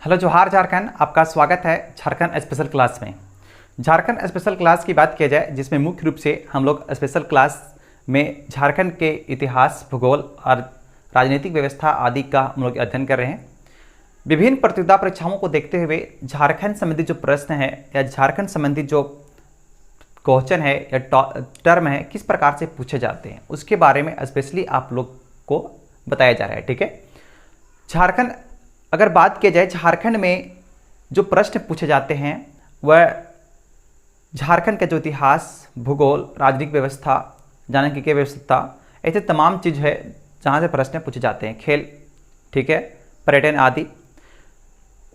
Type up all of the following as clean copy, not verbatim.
Hello जोहार झारखंड, आपका स्वागत है झारखंड स्पेशल क्लास में। झारखंड स्पेशल क्लास की बात किया जाए जिसमें मुख्य रूप से हम लोग स्पेशल क्लास में झारखंड के इतिहास, भूगोल और राजनीतिक व्यवस्था आदि का हम लोग अध्ययन कर रहे हैं। विभिन्न प्रतियोगिता परीक्षाओं को देखते हुए झारखंड संबंधी जो प्रश्न है या झारखंड संबंधी जो क्वेश्चन है या टर्म है किस प्रकार से पूछे जाते हैं उसके बारे में स्पेशली आप लोग को बताया जा रहा है। ठीक है, झारखंड अगर बात की जाए, झारखंड में जो प्रश्न पूछे जाते हैं वह झारखंड का जो इतिहास, भूगोल, राजनीतिक व्यवस्था, जनसांख्यिकीय व्यवस्था, ऐसे तमाम चीज़ है जहाँ से प्रश्न पूछे जाते हैं। खेल, ठीक है, पर्यटन आदि,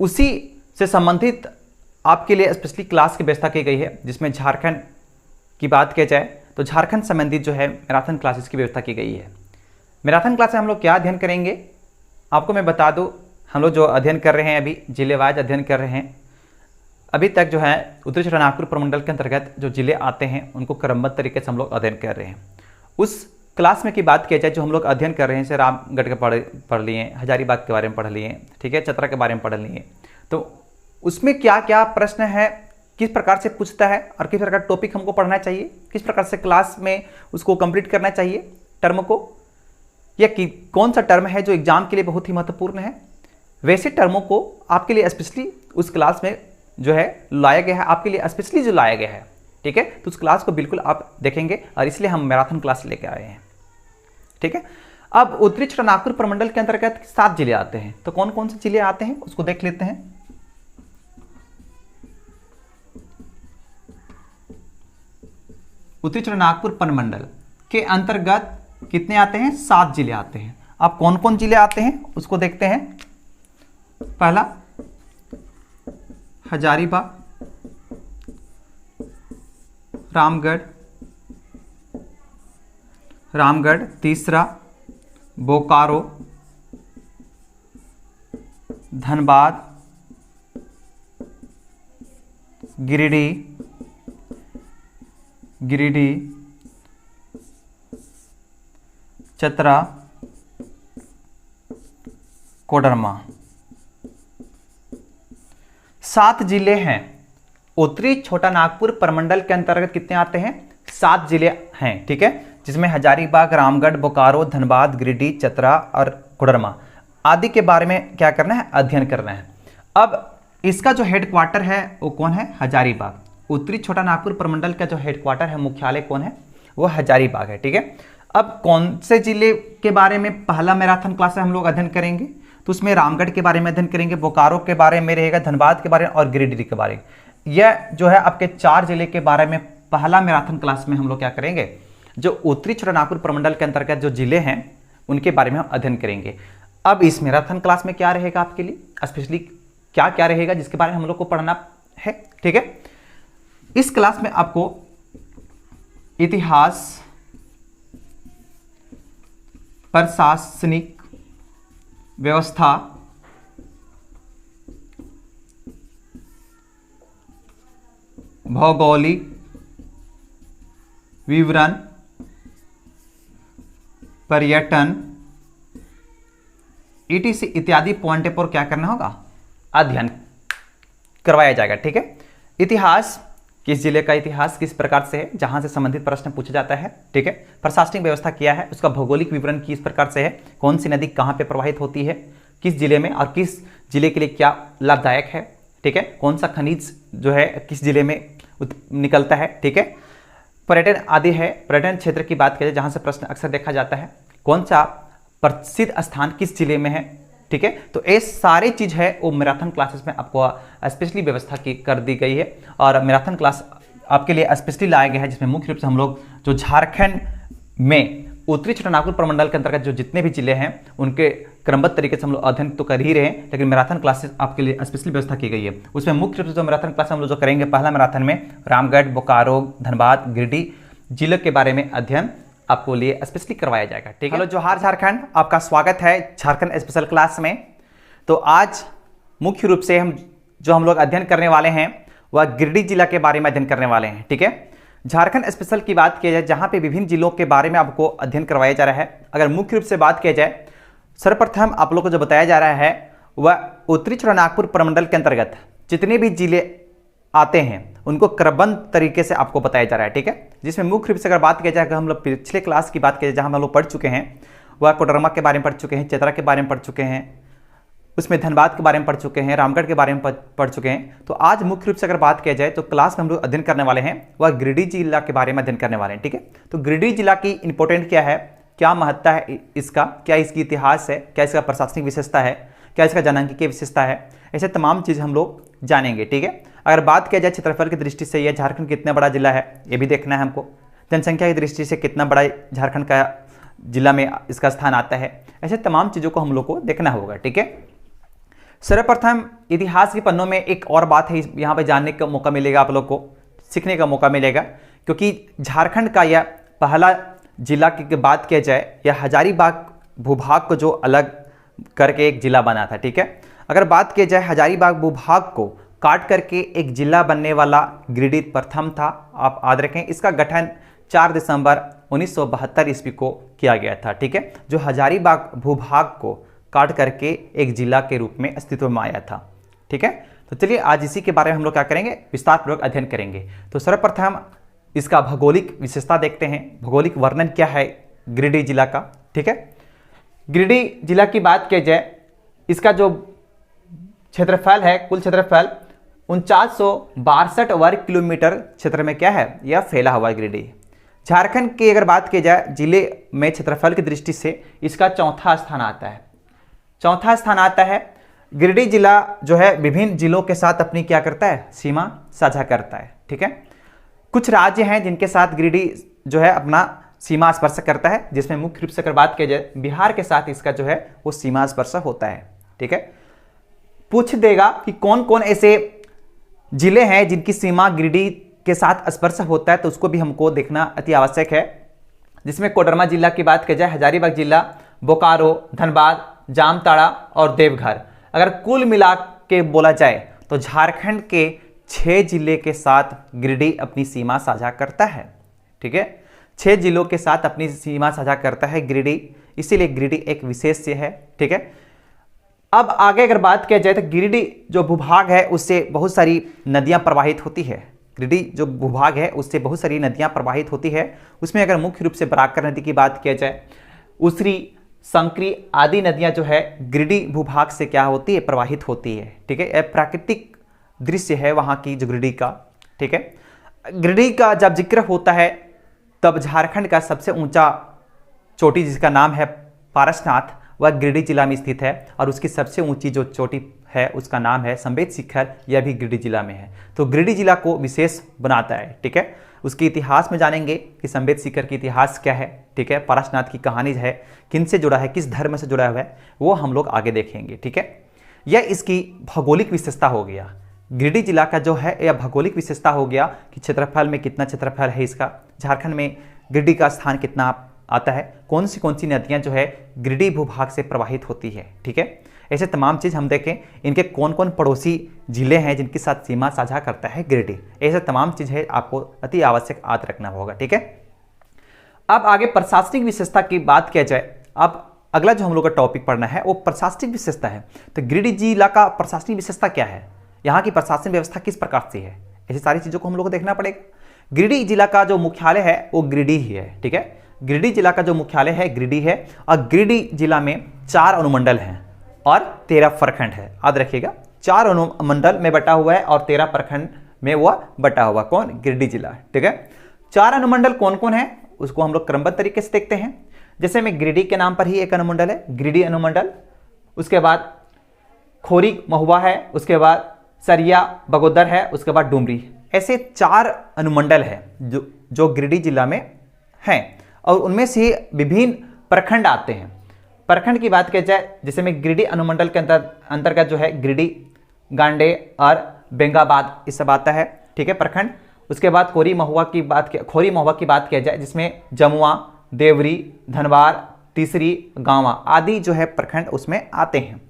उसी से संबंधित आपके लिए स्पेशली क्लास की व्यवस्था की गई है। जिसमें झारखंड की बात की जाए तो झारखंड संबंधित जो है मैराथन क्लासेस की व्यवस्था की गई है। मैराथन क्लास में हम लोग क्या अध्ययन करेंगे आपको मैं बता दूं। हम लोग जो अध्ययन कर रहे हैं अभी जिलेवाइज अध्ययन कर रहे हैं। अभी तक जो है उत्तरी छोटा नागपुर प्रमंडल के अंतर्गत जो जिले आते हैं उनको क्रमबद्ध तरीके से हम लोग अध्ययन कर रहे हैं। उस क्लास में की बात की जाए जो हम लोग अध्ययन कर रहे हैं, जैसे रामगढ़ के पढ़ लिए, हजारीबाग के बारे में पढ़ लिए, ठीक है, चतरा के बारे में पढ़ लिए। तो उसमें क्या क्या प्रश्न है, किस प्रकार से पूछता है और किस प्रकार टॉपिक हमको पढ़ना चाहिए, किस प्रकार से क्लास में उसको कंप्लीट करना चाहिए टर्म को, या कि कौन सा टर्म है जो एग्जाम के लिए बहुत ही महत्वपूर्ण है, वैसे टर्मों को आपके लिए स्पेशली उस क्लास में जो है लाया गया है, आपके लिए स्पेशली जो लाया गया है। ठीक है, तो उस क्लास को बिल्कुल आप देखेंगे और इसलिए हम मैराथन क्लास लेके आए हैं। ठीक है, अब उत्तरी छोटा नागपुर प्रमंडल के अंतर्गत 7 जिले आते हैं। तो कौन कौन से जिले आते हैं उसको देख लेते हैं। उत्तरी छोटा नागपुर प्रमंडल के अंतर्गत कितने आते हैं? 7 जिले आते हैं। अब कौन कौन जिले आते हैं उसको देखते हैं। पहला हजारीबाग, रामगढ़, तीसरा बोकारो, धनबाद, गिरिडीह, चतरा, कोडरमा। 7 जिले हैं। उत्तरी छोटा नागपुर प्रमंडल के अंतर्गत कितने आते हैं? 7 जिले हैं। ठीक है, जिसमें हजारीबाग, रामगढ़, बोकारो, धनबाद, गिरिडीह, चतरा और कोडरमा आदि के बारे में क्या करना है? अध्ययन करना है। अब इसका जो हेडक्वार्टर है वो कौन है? हजारीबाग। उत्तरी छोटा नागपुर प्रमंडल का जो हेडक्वार्टर है, मुख्यालय कौन है? वो हजारीबाग है। ठीक है, अब कौन से जिले के बारे में पहला मैराथन क्लास में हम लोग अध्ययन करेंगे? तो उसमें रामगढ़ के बारे में अध्ययन करेंगे, बोकारो के बारे में रहेगा, धनबाद के बारे में और गिरिडीह के बारे में। यह जो है आपके 4 जिले के बारे में पहला मैराथन क्लास में हम लोग क्या करेंगे? जो उत्तरी छोटा नागपुर प्रमंडल के अंतर्गत जो जिले हैं उनके बारे में हम अध्ययन करेंगे। अब इस मैराथन क्लास में क्या रहेगा आपके लिए स्पेशली क्या क्या रहेगा जिसके बारे में हम लोग को पढ़ना है? ठीक है, इस क्लास में आपको इतिहास, प्रशासनिक व्यवस्था, भौगोलिक विवरण, पर्यटन, ईटीसी इत्यादि पॉइंट पर क्या करना होगा? अध्ययन करवाया जाएगा। ठीक है, इतिहास, किस जिले का इतिहास किस प्रकार से है, जहां से संबंधित प्रश्न पूछा जाता है। ठीक है, प्रशासनिक व्यवस्था क्या है, उसका भौगोलिक विवरण किस प्रकार से है, कौन सी नदी कहां पे प्रवाहित होती है, किस जिले में और किस जिले के लिए क्या लाभदायक है। ठीक है, कौन सा खनिज जो है किस जिले में निकलता है। ठीक है, पर्यटन आदि है, पर्यटन क्षेत्र की बात करें जहां से प्रश्न अक्सर देखा जाता है, कौन सा प्रसिद्ध स्थान किस जिले में है। ठीक है, तो ये सारी चीज है वो मैराथन क्लासेस में आपको स्पेशली व्यवस्था की कर दी गई है और मैराथन क्लास आपके लिए स्पेशली लाया गया है, जिसमें मुख्य रूप से हम लोग जो झारखंड में उत्तरी छोटा नागपुर प्रमंडल के अंतर्गत जो जितने भी जिले हैं उनके क्रमबद्ध तरीके से हम लोग अध्ययन तो कर ही रहे हैं, लेकिन मैराथन क्लासेस आपके लिए स्पेशली व्यवस्था की गई है। उसमें मुख्य रूप से जो मैराथन क्लास हम लोग जो करेंगे, पहला मैराथन में रामगढ़, बोकारो, धनबाद, गिरिडीह जिले के बारे में अध्ययन आपको लिए स्पेशली करवाया जाएगा। ठीक है, हेलो जोहार झारखंड, आपका स्वागत है झारखंड स्पेशल क्लास में। तो आज मुख्य रूप से हम लोग अध्ययन करने वाले हैं वह गिरिडीह जिला के बारे में अध्ययन करने वाले हैं। ठीक है, झारखंड स्पेशल की बात की जाए जहां पे विभिन्न जिलों के बारे में आपको अध्ययन करवाया जा रहा है। अगर मुख्य रूप से बात की जाए, सर्वप्रथम आप लोग को जो बताया जा रहा है व उत्तरी छोटानागपुर प्रमंडल के अंतर्गत जितने भी जिले आते हैं उनको क्रमबद्ध तरीके से आपको बताया जा रहा है, ठीक है। जिसमें मुख्य रूप से अगर बात किया जाए, अगर हम लोग पिछले क्लास की बात किया जाए जहां हम लोग पढ़ चुके हैं, वह कोडरमा के बारे में पढ़ चुके हैं, चतरा के बारे में पढ़ चुके हैं, उसमें धनबाद के बारे में पढ़ चुके हैं, रामगढ़ के बारे में पढ़ चुके हैं। तो आज मुख्य रूप से अगर बात किया जाए तो क्लास में हम लोग अध्ययन करने वाले हैं वह गिरिडीह जिला के बारे में अध्ययन करने वाले हैं, ठीक है। तो गिरिडीह जिला की इंपॉर्टेंट क्या है, क्या महत्ता है इसका, क्या इसकी इतिहास है, क्या इसका प्रशासनिक विशेषता है, क्या इसका जनांकीय विशेषता है, ऐसे तमाम चीज़ हम लोग जानेंगे, ठीक है। अगर बात किया जाए क्षेत्रफल की दृष्टि से यह झारखंड कितना बड़ा जिला है ये भी देखना है हमको, जनसंख्या की दृष्टि से कितना बड़ा झारखंड का जिला में इसका स्थान आता है, ऐसे तमाम चीज़ों को हम लोग को देखना होगा, ठीक है। सर्वप्रथम इतिहास के पन्नों में एक और बात है, यहाँ पर जानने का मौका मिलेगा, आप लोग को सीखने का मौका मिलेगा, क्योंकि झारखंड का यह पहला जिला की बात किया जाए, यह हजारीबाग भूभाग को जो अलग करके एक जिला बना था, ठीक है। अगर बात की जाए हजारीबाग भूभाग को काट करके एक जिला बनने वाला गिरिडीह प्रथम था। आप याद रखें, इसका गठन 4 दिसंबर 1972 ईस्वी को किया गया था, ठीक है, जो हजारीबाग भूभाग को काट करके एक जिला के रूप में अस्तित्व में आया था, ठीक है। तो चलिए आज इसी के बारे में हम लोग क्या करेंगे, विस्तार पूर्वक अध्ययन करेंगे। तो सर्वप्रथम इसका भौगोलिक विशेषता देखते हैं, भौगोलिक वर्णन क्या है गिरिडीह जिला का, ठीक है। गिरिडीह जिला की बात की जाए, इसका जो क्षेत्रफल है, कुल क्षेत्रफल 4962 वर्ग किलोमीटर क्षेत्र में क्या है, यह फैला हुआ है गिरिडीह। झारखंड की अगर बात की जाए जिले में क्षेत्रफल की दृष्टि से इसका चौथा स्थान आता है, चौथा स्थान आता है। गिरिडीह जिला जो है विभिन्न जिलों के साथ अपनी क्या करता है, सीमा साझा करता है, ठीक है। कुछ राज्य हैं जिनके साथ गिरिडीह जो है अपना सीमा स्पर्श करता है, जिसमें मुख्य रूप से अगर बात की जाए बिहार के साथ इसका जो है वो सीमा स्पर्श होता है, ठीक है। पूछ देगा कि कौन कौन ऐसे जिले हैं जिनकी सीमा गिरिडीह के साथ स्पर्श होता है, तो उसको भी हमको देखना अति आवश्यक है। जिसमें कोडरमा जिला की बात की जाए, हजारीबाग जिला, बोकारो, धनबाद, जामताड़ा और देवघर, अगर कुल मिला के बोला जाए तो झारखंड के 6 जिले के साथ गिरिडीह अपनी सीमा साझा करता है, ठीक है। 6 जिलों के साथ अपनी सीमा साझा करता है गिरिडीह, इसीलिए गिरिडीह एक विशेष है, ठीक है। अब आगे अगर बात किया जाए तो गिरिडीह जो भूभाग है उससे बहुत सारी नदियां प्रवाहित होती है, गिरिडीह जो भूभाग है उससे बहुत सारी नदियां प्रवाहित होती है। उसमें अगर मुख्य रूप से बराकर नदी की बात किया जाए, उसरी, संकरी आदि नदियां जो है गिरिडीह भूभाग से क्या होती है, प्रवाहित होती है, ठीक है। यह प्राकृतिक दृश्य है वहाँ की जो गिरिडीह का, ठीक है। गिरिडीह का जब जिक्र होता है तब झारखंड का सबसे ऊंचा चोटी जिसका नाम है पारसनाथ, वह गिरिडीह जिला में स्थित है, और उसकी सबसे ऊंची जो चोटी है उसका नाम है संवेद शिखर, यह भी गिरिडीह जिला में है। तो गिरिडीह जिला को विशेष बनाता है, ठीक है। उसके इतिहास में जानेंगे कि संवेद शिखर की इतिहास क्या है, ठीक है। पारसनाथ की कहानी है, किन से जुड़ा है, किस धर्म से जुड़ा हुआ है, वो हम लोग आगे देखेंगे, ठीक है। यह इसकी भौगोलिक विशेषता हो गया, गिरिडीह जिला का जो है यह भौगोलिक विशेषता हो गया कि क्षेत्रफल में कितना क्षेत्रफल है इसका, झारखंड में गिरिडीह का स्थान कितना आता है, कौन सी नदियां जो है गिरिडीह भूभाग से प्रवाहित होती है, ठीक है। ऐसे तमाम चीज़ हम देखें, इनके कौन कौन पड़ोसी जिले हैं जिनके साथ सीमा साझा करता है गिरिडीह, ऐसे तमाम चीज़ है आपको अति आवश्यक याद रखना होगा, ठीक है। अब आगे प्रशासनिक विशेषता की बात किया जाए, अब अगला जो हम लोग का टॉपिक पढ़ना है वो प्रशासनिक विशेषता है। तो गिरिडीह जिला का प्रशासनिक विशेषता क्या है, यहाँ की प्रशासन व्यवस्था किस प्रकार से है, ऐसी सारी चीज़ों को हम लोग को देखना पड़ेगा। गिरिडीह जिला का जो मुख्यालय है वो गिरिडीह ही है, ठीक है। गिरिडीह जिला का जो मुख्यालय है गिरिडीह है, और गिरिडीह जिला में 4 अनुमंडल हैं और 13 प्रखंड है। याद रखिएगा, 4 अनुमंडल में बटा हुआ है और 13 प्रखंड में वह बटा हुआ, कौन, गिरिडीह जिला, ठीक है। 4 अनुमंडल कौन कौन है उसको हम लोग क्रमबद्ध तरीके से देखते हैं। जैसे में गिरिडीह के नाम पर ही एक अनुमंडल है, गिरिडीह अनुमंडल, उसके बाद खोरी महुआ है, उसके बाद सरिया बगोदर है, उसके बाद डुमरी, ऐसे 4 अनुमंडल है जो गिरिडीह जिला में हैं, और उनमें से विभिन्न प्रखंड आते हैं। प्रखंड की बात की जाए, जैसे में गिरिडीह अनुमंडल के अंतर्गत जो है गिरिडीह, गांडे और बेंगाबाद ये सब आता है, ठीक है, प्रखंड। उसके बाद खोरी महुआ की बात किया जाए, जिसमें जमुआ, देवरी, धनबाद, तीसरी, गांवा आदि जो है प्रखंड उसमें आते हैं।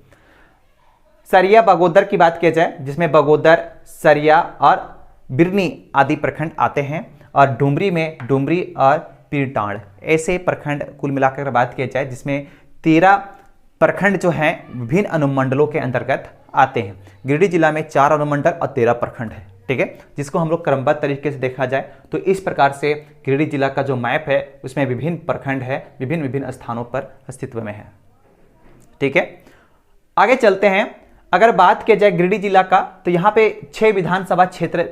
सरिया बगोदर की बात किया जाए, जिसमें बगोदर, सरिया और बिरनी आदि प्रखंड आते हैं, और डुमरी में डुमरी और पीरटांड, ऐसे प्रखंड कुल मिलाकर बात किया जाए जिसमें 13 प्रखंड जो हैं विभिन्न अनुमंडलों के अंतर्गत आते हैं। गिरिडीह जिला में 4 अनुमंडल और 13 प्रखंड है, ठीक है, जिसको हम लोग क्रमबद्ध तरीके से देखा जाए तो इस प्रकार से गिरिडीह जिला का जो मैप है उसमें विभिन्न प्रखंड है, विभिन्न विभिन्न स्थानों पर अस्तित्व में है, ठीक है। आगे चलते हैं। अगर बात की जाए गिरिडीह जिला का तो यहाँ पे 6 विधानसभा क्षेत्र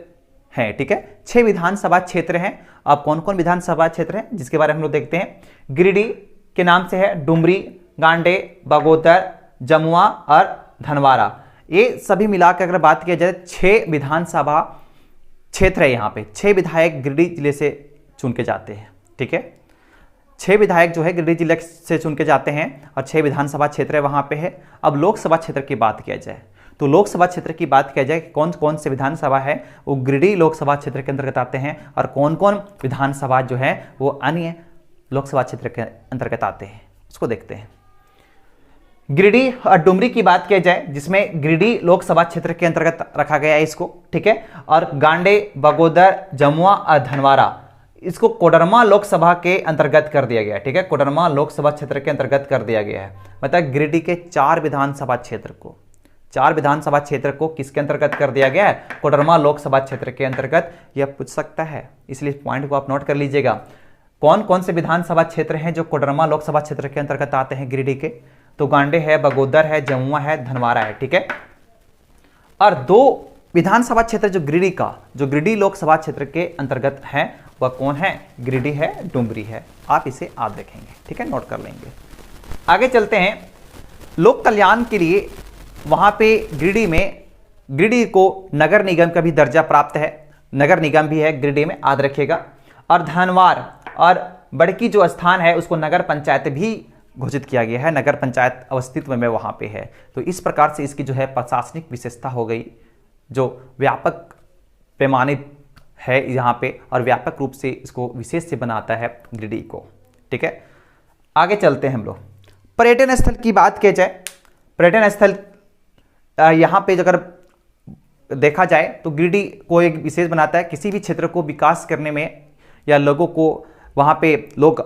हैं, ठीक है, 6 विधानसभा क्षेत्र हैं। अब कौन कौन विधानसभा क्षेत्र हैं जिसके बारे में हम लोग देखते हैं। गिरिडीह के नाम से है डुमरी, गांडे, बगोदर, जमुआ और धनवारा। ये सभी मिलाकर अगर बात की जाए 6 विधानसभा क्षेत्र है। यहाँ पे 6 विधायक गिरिडीह जिले से चुन के जाते हैं, ठीक है, 6 विधायक जो है गिरिडीह जिले से चुन के जाते हैं और 6 विधानसभा क्षेत्र वहाँ पे है। अब लोकसभा क्षेत्र की बात किया जाए तो लोकसभा क्षेत्र की बात किया जाए कौन कौन से विधानसभा है वो गिरिडीह लोकसभा क्षेत्र के अंतर्गत आते हैं और कौन कौन विधानसभा जो है वो अन्य लोकसभा क्षेत्र के अंतर्गत आते हैं, उसको देखते हैं। गिरिडीह और डुमरी की बात किया जाए जिसमें गिरिडीह लोकसभा क्षेत्र के अंतर्गत रखा गया है इसको, ठीक है, और गांडे, बगोदर, जमुआ और धनवारा इसको कोडरमा लोकसभा के अंतर्गत कर दिया गया है, ठीक है, कोडरमा लोकसभा क्षेत्र के अंतर्गत कर दिया गया है। मतलब गिरिडीह के 4 विधानसभा क्षेत्र को किसके अंतर्गत कर दिया गया है, कोडरमा लोकसभा क्षेत्र के अंतर्गत। यह पूछ सकता है, इसलिए पॉइंट को आप नोट कर लीजिएगा। कौन कौन से विधानसभा क्षेत्र हैं जो कोडरमा लोकसभा क्षेत्र के अंतर्गत आते हैं गिरिडीह के, तो गांडे है, बगोदर है, जमुआ है, धनवारा है, ठीक है। और 2 विधानसभा क्षेत्र जो गिरिडीह लोकसभा क्षेत्र के अंतर्गत हैं वह कौन है, गिरिडीह है, डुमरी है। आप इसे याद रखेंगे, ठीक है, नोट कर लेंगे। आगे चलते हैं। लोक कल्याण के लिए वहां पे गिरिडीह को नगर निगम का भी दर्जा प्राप्त है, नगर निगम भी है गिरिडीह में, याद रखिएगा। और धनवार और बड़की जो स्थान है उसको नगर पंचायत भी घोषित किया गया है, नगर पंचायत अस्तित्व में वहां पे है। तो इस प्रकार से इसकी जो है प्रशासनिक विशेषता हो गई जो व्यापक पैमाने है यहाँ पे और व्यापक रूप से इसको विशेष से बनाता है गिरिडीह को, ठीक है। आगे चलते हैं हम लोग। पर्यटन स्थल की बात की जाए, पर्यटन स्थल यहाँ पे अगर देखा जाए तो गिरिडीह को एक विशेष बनाता है। किसी भी क्षेत्र को विकास करने में या लोगों को वहाँ पे लोग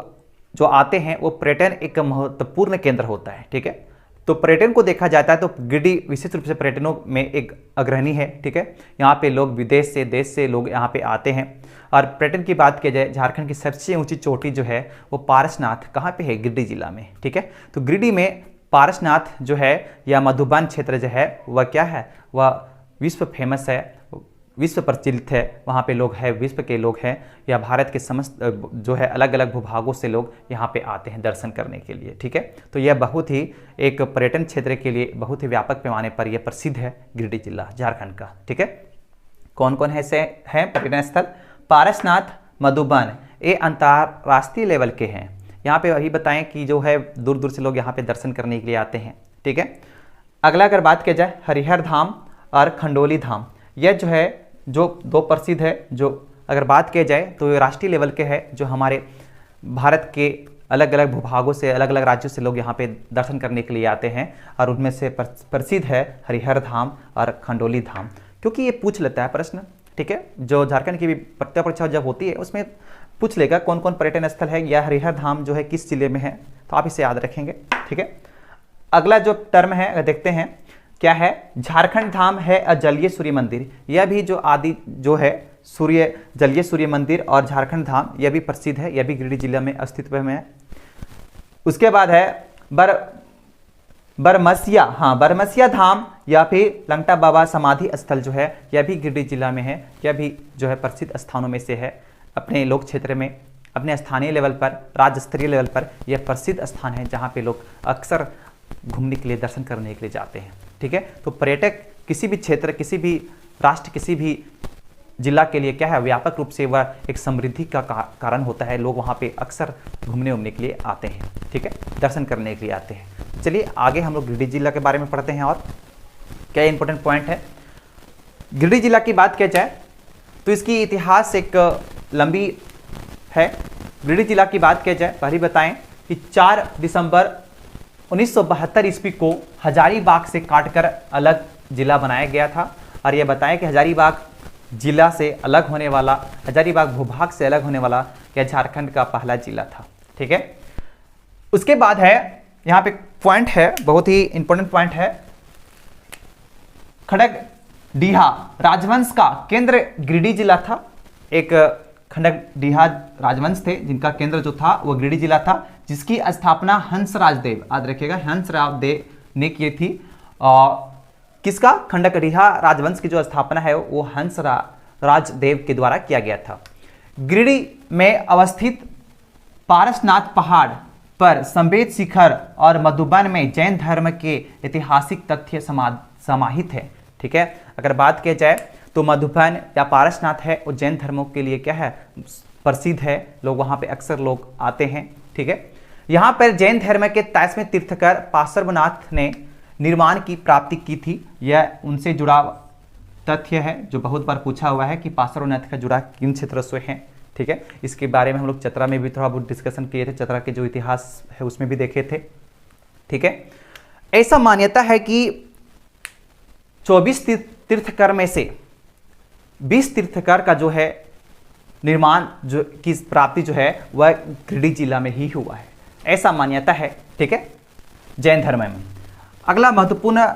जो आते हैं वो पर्यटन एक महत्वपूर्ण केंद्र होता है, ठीक है। तो पर्यटन को देखा जाता है तो गिरिडीह विशेष रूप से पर्यटनों में एक अग्रणी है, ठीक है। यहाँ पे लोग विदेश से, देश से लोग यहाँ पे आते हैं। और पर्यटन की बात की जाए झारखंड की सबसे ऊंची चोटी जो है वो पारसनाथ कहाँ पे है, गिरिडीह जिला में, ठीक है। तो गिरिडीह में पारसनाथ जो है या मधुबन क्षेत्र जो है वह क्या है, वह विश्व फेमस है, विश्व प्रचलित है। वहाँ पे लोग हैं, विश्व के लोग हैं या भारत के समस्त जो है अलग अलग भूभागों से लोग यहाँ पे आते हैं दर्शन करने के लिए, ठीक है। तो यह बहुत ही एक पर्यटन क्षेत्र के लिए बहुत ही व्यापक पैमाने पर यह प्रसिद्ध है गिरिडीह जिला झारखंड का, ठीक है। कौन कौन है से हैं पर्यटन स्थल, पारसनाथ, मधुबन, ये अंतर्राष्ट्रीय लेवल के हैं। यहाँ पे वही बताएं कि जो है दूर दूर से लोग यहाँ पे दर्शन करने के लिए आते हैं, ठीक है। अगला अगर बात किया जाए हरिहर धाम और खंडोली धाम, यह जो है जो 2 प्रसिद्ध है, जो अगर बात किया जाए तो ये राष्ट्रीय लेवल के है, जो हमारे भारत के अलग अलग भूभागों से, अलग अलग राज्यों से लोग यहाँ पे दर्शन करने के लिए आते हैं। और उनमें से प्रसिद्ध है हरिहर धाम और खंडोली धाम, क्योंकि ये पूछ लेता है प्रश्न, ठीक है। जो झारखंड की भी प्रत्यक्ष परीक्षा जब होती है उसमें पूछ लेगा कौन कौन पर्यटन स्थल है या हरिहर धाम जो है किस जिले में है, तो आप इसे याद रखेंगे, ठीक है। अगला जो टर्म है देखते हैं क्या है, झारखंड धाम है जलीय सूर्य मंदिर। यह भी जो आदि जो है जलीय सूर्य मंदिर और झारखंड धाम यह भी प्रसिद्ध है, यह भी गिरिडीह जिला में अस्तित्व में है। उसके बाद है बरमसिया धाम या फिर लंगटा बाबा समाधि स्थल जो है यह भी गिरिडीह जिला में है। यह भी जो है प्रसिद्ध स्थानों में से है। अपने लोक क्षेत्र में, अपने स्थानीय लेवल पर, राज्य स्तरीय लेवल पर यह प्रसिद्ध स्थान है जहाँ पे लोग अक्सर घूमने के लिए, दर्शन करने के लिए जाते हैं, ठीक है। तो पर्यटक किसी भी क्षेत्र, किसी भी राष्ट्र, किसी भी जिला के लिए क्या है, व्यापक रूप से वह एक समृद्धि का कारण होता है। लोग वहाँ पे अक्सर घूमने के लिए आते हैं, ठीक है, दर्शन करने के लिए आते हैं। चलिए आगे हम लोग गिरिडीह जिला के बारे में पढ़ते हैं और क्या इंपॉर्टेंट पॉइंट है। गिरिडीह जिला की बात किया जाए तो इसकी इतिहास एक लंबी है। गिरिडीह जिला की बात किया जाए, पहले बताएं कि 4 दिसंबर 1972 ईस्वी को हजारीबाग से काटकर अलग जिला बनाया गया था। और यह बताएं कि हजारीबाग जिला से अलग होने वाला, हजारीबाग भूभाग से अलग होने वाला यह झारखंड का पहला जिला था, ठीक है। उसके बाद है यहाँ पे पॉइंट है, बहुत ही इंपॉर्टेंट पॉइंट है। खड़गडीहा राजवंश का केंद्र गिरिडीह जिला था। एक खड़गडीहा राजवंश थे जिनका केंद्र जो था वो गिरिडीह जिला था, जिसकी स्थापना हंसराज देव, याद रखिएगा, हंसराज देव ने की थी। किसका? खड़गडीहा राजवंश की जो स्थापना है वो हंसराज देव के द्वारा किया गया था। गिरिडीह में अवस्थित पारसनाथ पहाड़ पर संवेद शिखर और मधुबन में जैन धर्म के ऐतिहासिक तथ्य समाहित है। ठीक है, अगर बात की जाए तो मधुबन या पारसनाथ है वो जैन धर्मों के लिए क्या है? प्रसिद्ध है, लोग वहाँ पे अक्सर लोग आते हैं। ठीक है, यहाँ पर जैन धर्म के 23वें तीर्थकर पार्श्वनाथ ने निर्माण की प्राप्ति की थी। यह उनसे जुड़ा तथ्य है जो बहुत बार पूछा हुआ है कि पार्श्वनाथ का जुड़ा किन क्षेत्र से है। ठीक है, इसके बारे में हम लोग चतरा में भी थोड़ा बहुत डिस्कशन किए थे, चतरा के जो इतिहास है उसमें भी देखे थे। ठीक है, ऐसा मान्यता है कि 24 तीर्थकर में से 20 तीर्थकर का जो है निर्माण जो की प्राप्ति जो है वह गिरिडीह जिला में ही हुआ है, ऐसा मान्यता है। ठीक है, जैन धर्म में। अगला महत्वपूर्ण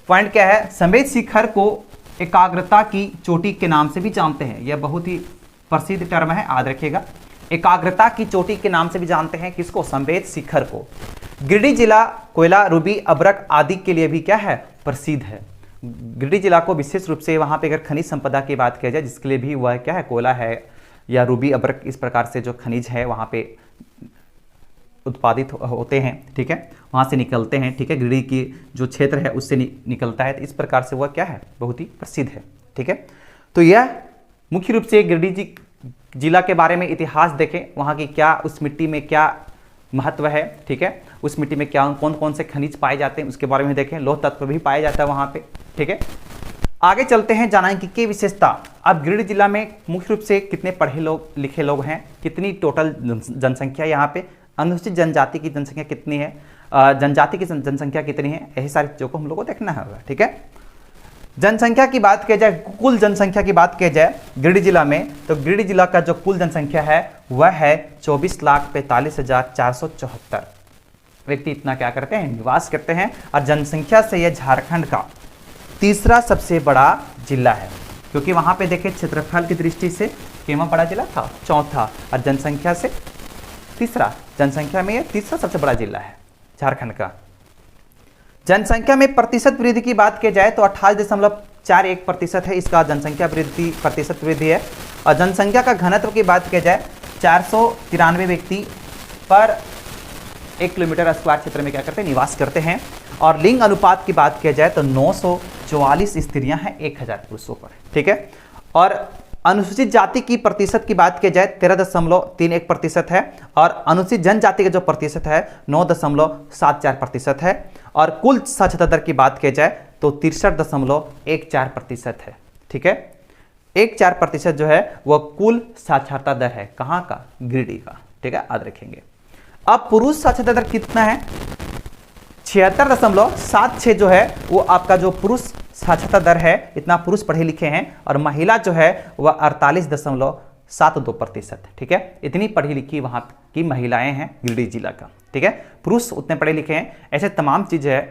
पॉइंट क्या है? संवेद शिखर को एकाग्रता की चोटी के नाम से भी जानते हैं। यह बहुत ही प्रसिद्ध टर्म है, याद रखिएगा। एकाग्रता की चोटी के नाम से भी जानते हैं किसको? संवेद शिखर को। गिरिडीह जिला कोयला, रूबी, अब्रक आदि के लिए भी क्या है? प्रसिद्ध है। गिरिडीह जिला को विशेष रूप से वहाँ पे अगर खनिज संपदा की बात की जाए, जिसके लिए भी वह क्या है? कोयला है या रूबी, अब्रक, इस प्रकार से जो खनिज है वहाँ पे उत्पादित होते हैं। ठीक है, वहाँ से निकलते हैं। ठीक है, गिरिडीह की जो क्षेत्र है उससे निकलता है, तो इस प्रकार से वह क्या है? बहुत ही प्रसिद्ध है। ठीक है, तो यह मुख्य रूप से गिरिडीह जिला के बारे में इतिहास देखें, वहाँ की क्या, उस मिट्टी में क्या महत्व है। ठीक है, उस मिट्टी में क्या कौन कौन से खनिज पाए जाते हैं उसके बारे में देखें। लौह तत्व भी पाया जाता है वहाँ पे। ठीक है, आगे चलते हैं, जानेंगे कि विशेषता। अब गिरिडीह जिला में मुख्य रूप से कितने पढ़े लोग लिखे लोग हैं, कितनी टोटल जनसंख्या यहाँ पे, अनुसूचित जनजाति की जनसंख्या कितनी है, जनजाति की जनसंख्या कितनी है, यही सारी चीज़ों को हम लोग को देखना होगा। ठीक है, जनसंख्या की बात की जाए, कुल जनसंख्या की बात की जाए गिरिडीह जिला में, तो गिरिडीह जिला का जो कुल जनसंख्या है वह है 24,45,474 व्यक्ति इतना क्या करते हैं? निवास करते हैं। और जनसंख्या से यह झारखंड का तीसरा सबसे बड़ा जिला है, क्योंकि वहां पे देखें क्षेत्रफल की दृष्टि से केमा बड़ा जिला था? चौथा, और जनसंख्या से तीसरा, जनसंख्या में यह तीसरा सबसे बड़ा जिला है झारखंड का। जनसंख्या में प्रतिशत वृद्धि की बात की जाए तो 28.41% है इसका जनसंख्या वृद्धि, प्रतिशत वृद्धि है। और जनसंख्या का घनत्व की बात की जाए 493 व्यक्ति पर 1 किलोमीटर स्क्वायर क्षेत्र में क्या करते हैं? निवास करते हैं। और लिंग अनुपात की बात की जाए तो 944 स्त्रियां हैं 1000 पुरुषों पर। ठीक है, और अनुसूचित जाति की प्रतिशत की बात की जाए 13.31% है। और अनुसूचित जनजाति का जो प्रतिशत है 9.74% है। और कुल साक्षरता दर की बात की जाए तो 63.14% है। ठीक है, 14% जो है वह कुल साक्षरता दर है, कहाँ का? गिरिडीह का। ठीक है, याद रखेंगे। अब पुरुष साक्षरता दर कितना है? 76.76 जो है वो आपका जो पुरुष साक्षरता दर है, इतना पुरुष पढ़े लिखे हैं। और महिला जो है वह 48.72%। ठीक है, इतनी पढ़ी लिखी वहाँ की महिलाएं हैं गिरिडीह जिला का। ठीक है, पुरुष उतने पढ़े लिखे हैं। ऐसे तमाम चीज़ें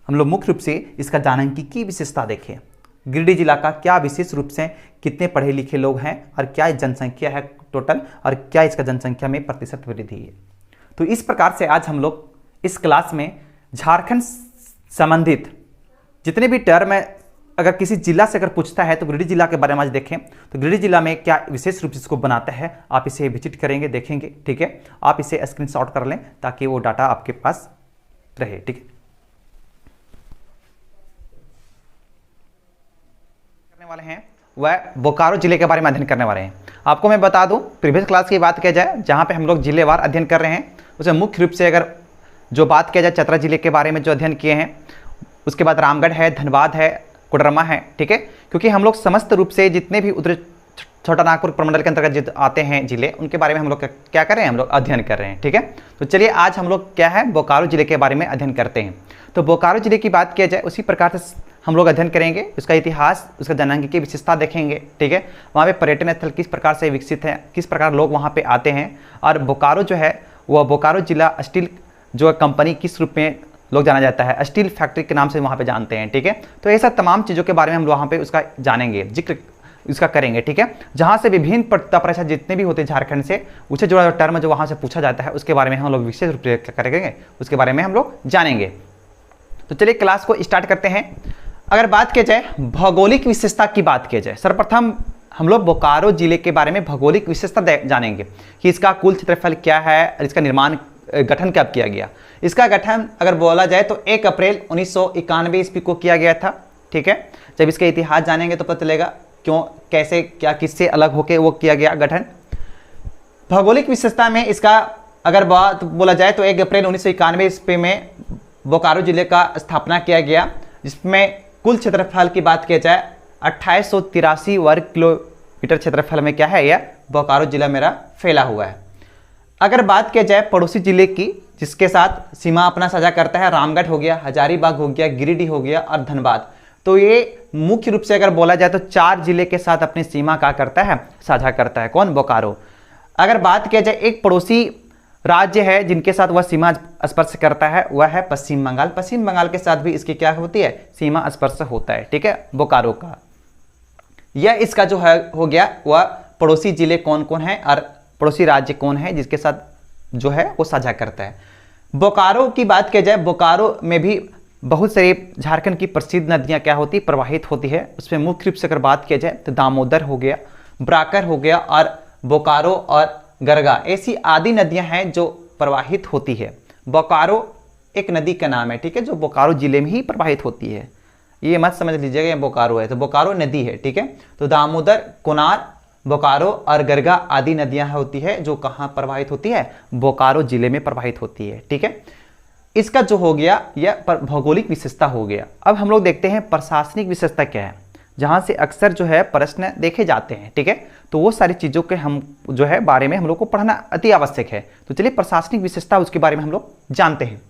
हम लोग मुख्य रूप से इसका जानेंगे की विशेषता देखें। गिरिडीह जिला का क्या विशेष रूप से कितने पढ़े लिखे लोग हैं और क्या जनसंख्या है टोटल, और क्या इसका जनसंख्या में प्रतिशत वृद्धि है। तो इस प्रकार से आज हम लोग इस क्लास में झारखंड संबंधित जितने भी टर्म है, अगर किसी जिला से अगर पूछता है तो गिरिडीह जिला के बारे में आज देखें। तो गिरिडीह जिला में क्या विशेष रूप से इसको बनाता है, आप इसे विजिट करेंगे, देखेंगे। ठीक है, आप इसे स्क्रीनशॉट कर लें ताकि वो डाटा आपके पास रहे। ठीक है, करने वाले हैं वह बोकारो जिले के बारे में अध्ययन करने वाले हैं। आपको मैं बता दूं, प्रीवियस क्लास की बात की जाए जहां पे हम लोग जिलेवार अध्ययन कर रहे हैं, उसमें मुख्य रूप से अगर जो बात किया जाए चतरा जिले के बारे में जो अध्ययन किए हैं, उसके बाद रामगढ़ है, धनबाद है, कोडरमा है। ठीक है, क्योंकि हम लोग समस्त रूप से जितने भी उधर छोटा नागपुर प्रमंडल के अंतर्गत आते हैं जिले, उनके बारे में हम लोग क्या कर रहे हैं? हम लोग अध्ययन कर रहे हैं। ठीक है, तो चलिए आज हम लोग क्या है बोकारो जिले के बारे में अध्ययन करते हैं। तो बोकारो जिले की बात किया जाए उसी प्रकार से हम लोग अध्ययन करेंगे, उसका इतिहास, उसका जनांग की विशेषता देखेंगे। ठीक है, वहाँ पे पर्यटन स्थल किस प्रकार से विकसित है, किस प्रकार लोग वहाँ पे आते हैं। और बोकारो जो है वह बोकारो जिला स्टील जो कंपनी किस रूप में लोग जाना जाता है, स्टील फैक्ट्री के नाम से वहाँ पे जानते हैं, ठीक है। तो ऐसा तमाम चीज़ों के बारे में हम वहाँ पे उसका जानेंगे, जिक्र इसका करेंगे, ठीक है। जहाँ से विभिन्न प्रतियोगिता परीक्षा जितने भी होते हैं झारखंड से, उससे जुड़ा जो टर्म जो वहाँ से पूछा जाता है उसके बारे में हम लोग विशेष रूप से करेंगे, उसके बारे में हम लोग जानेंगे। तो चलिए क्लास को स्टार्ट करते हैं। अगर बात की जाए भौगोलिक विशेषता की बात की जाए, सर्वप्रथम हम लोग बोकारो जिले के बारे में भौगोलिक विशेषता जानेंगे कि इसका कुल क्षेत्रफल क्या है और इसका निर्माण गठन कब किया गया। इसका गठन अगर बोला जाए तो 1 अप्रैल 1991 ईस्वी को किया गया था, ठीक है। जब इसका इतिहास जानेंगे तो पता चलेगा क्यों, कैसे, क्या, किससे अलग होकर वो किया गया गठन। भौगोलिक विशेषता में इसका अगर बात बोला जाए तो 1 अप्रैल 1991 ईस्वी में बोकारो जिले का स्थापना किया गया, जिसमें कुल क्षेत्रफल की बात की जाए 2883 वर्ग किलोमीटर क्षेत्रफल में क्या है, यह बोकारो जिला मेरा फैला हुआ है। अगर बात की जाए पड़ोसी जिले की, जिसके साथ सीमा अपना साझा करता है, रामगढ़ हो गया, हजारीबाग हो गया, गिरिडीह हो गया और धनबाद, तो ये मुख्य रूप से अगर बोला जाए तो 4 जिले के साथ अपनी सीमा का करता है, साझा करता है। कौन? बोकारो। अगर बात किया जाए एक पड़ोसी राज्य है जिनके साथ वह सीमा स्पर्श करता है, वह है पश्चिम बंगाल। पश्चिम बंगाल के साथ भी इसकी क्या होती है, सीमा स्पर्श होता है, ठीक है, बोकारो का। यह इसका जो है हो गया वह पड़ोसी जिले कौन कौन है और पड़ोसी राज्य कौन है जिसके साथ जो है वो साझा करता है। बोकारो की बात की जाए, बोकारो में भी बहुत सारी झारखंड की प्रसिद्ध नदियां क्या होती, प्रवाहित होती है। उसमें मुख्य रूप से अगर बात की जाए तो दामोदर हो गया, ब्राकर हो गया और बोकारो और गरगा, ऐसी आदि नदियां हैं जो प्रवाहित होती है। बोकारो एक नदी का नाम है, ठीक है, जो बोकारो जिले में ही प्रवाहित होती है। ये मत समझ लीजिएगा ये बोकारो है, तो बोकारो नदी है, ठीक है। तो दामोदर, कोनार, बोकारो और गरगा आदि नदियां होती है जो कहाँ प्रवाहित होती है, बोकारो जिले में प्रवाहित होती है, ठीक है। इसका जो हो गया यह भौगोलिक विशेषता हो गया। अब हम लोग देखते हैं प्रशासनिक विशेषता क्या है, जहाँ से अक्सर जो है प्रश्न देखे जाते हैं, ठीक है। तो वो सारी चीज़ों के हम जो है बारे में हम लोग को पढ़ना अति आवश्यक है। तो चलिए प्रशासनिक विशेषता उसके बारे में हम लोग जानते हैं।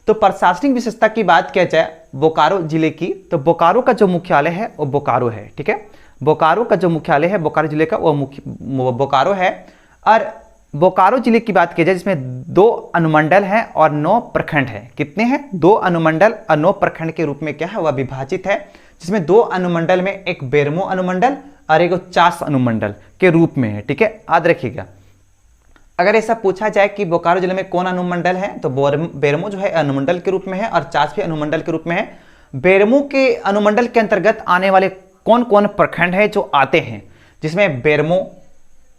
तो प्रशासनिक विशेषता की बात किया जाए बोकारो जिले की, तो बोकारो का जो मुख्यालय है वो बोकारो है, ठीक है। बोकारो का जो मुख्यालय है बोकारो जिले का वो बोकारो है। और बोकारो जिले की बात की जाए जिसमें 2 अनुमंडल हैं और 9 प्रखंड हैं। कितने हैं? 2 अनुमंडल और 9 प्रखंड के रूप में क्या है वह विभाजित है, जिसमें 2 अनुमंडल में एक बेरमो अनुमंडल और एक चास अनुमंडल के रूप में है, ठीक है, याद रखिएगा। अगर ऐसा पूछा जाए कि बोकारो जिले में कौन अनुमंडल है, तो बेरमो जो है अनुमंडल के रूप में है और चास भी अनुमंडल के रूप में है। बेरमो के अनुमंडल के अंतर्गत आने वाले कौन कौन प्रखंड है जो आते हैं, जिसमें बेरमो,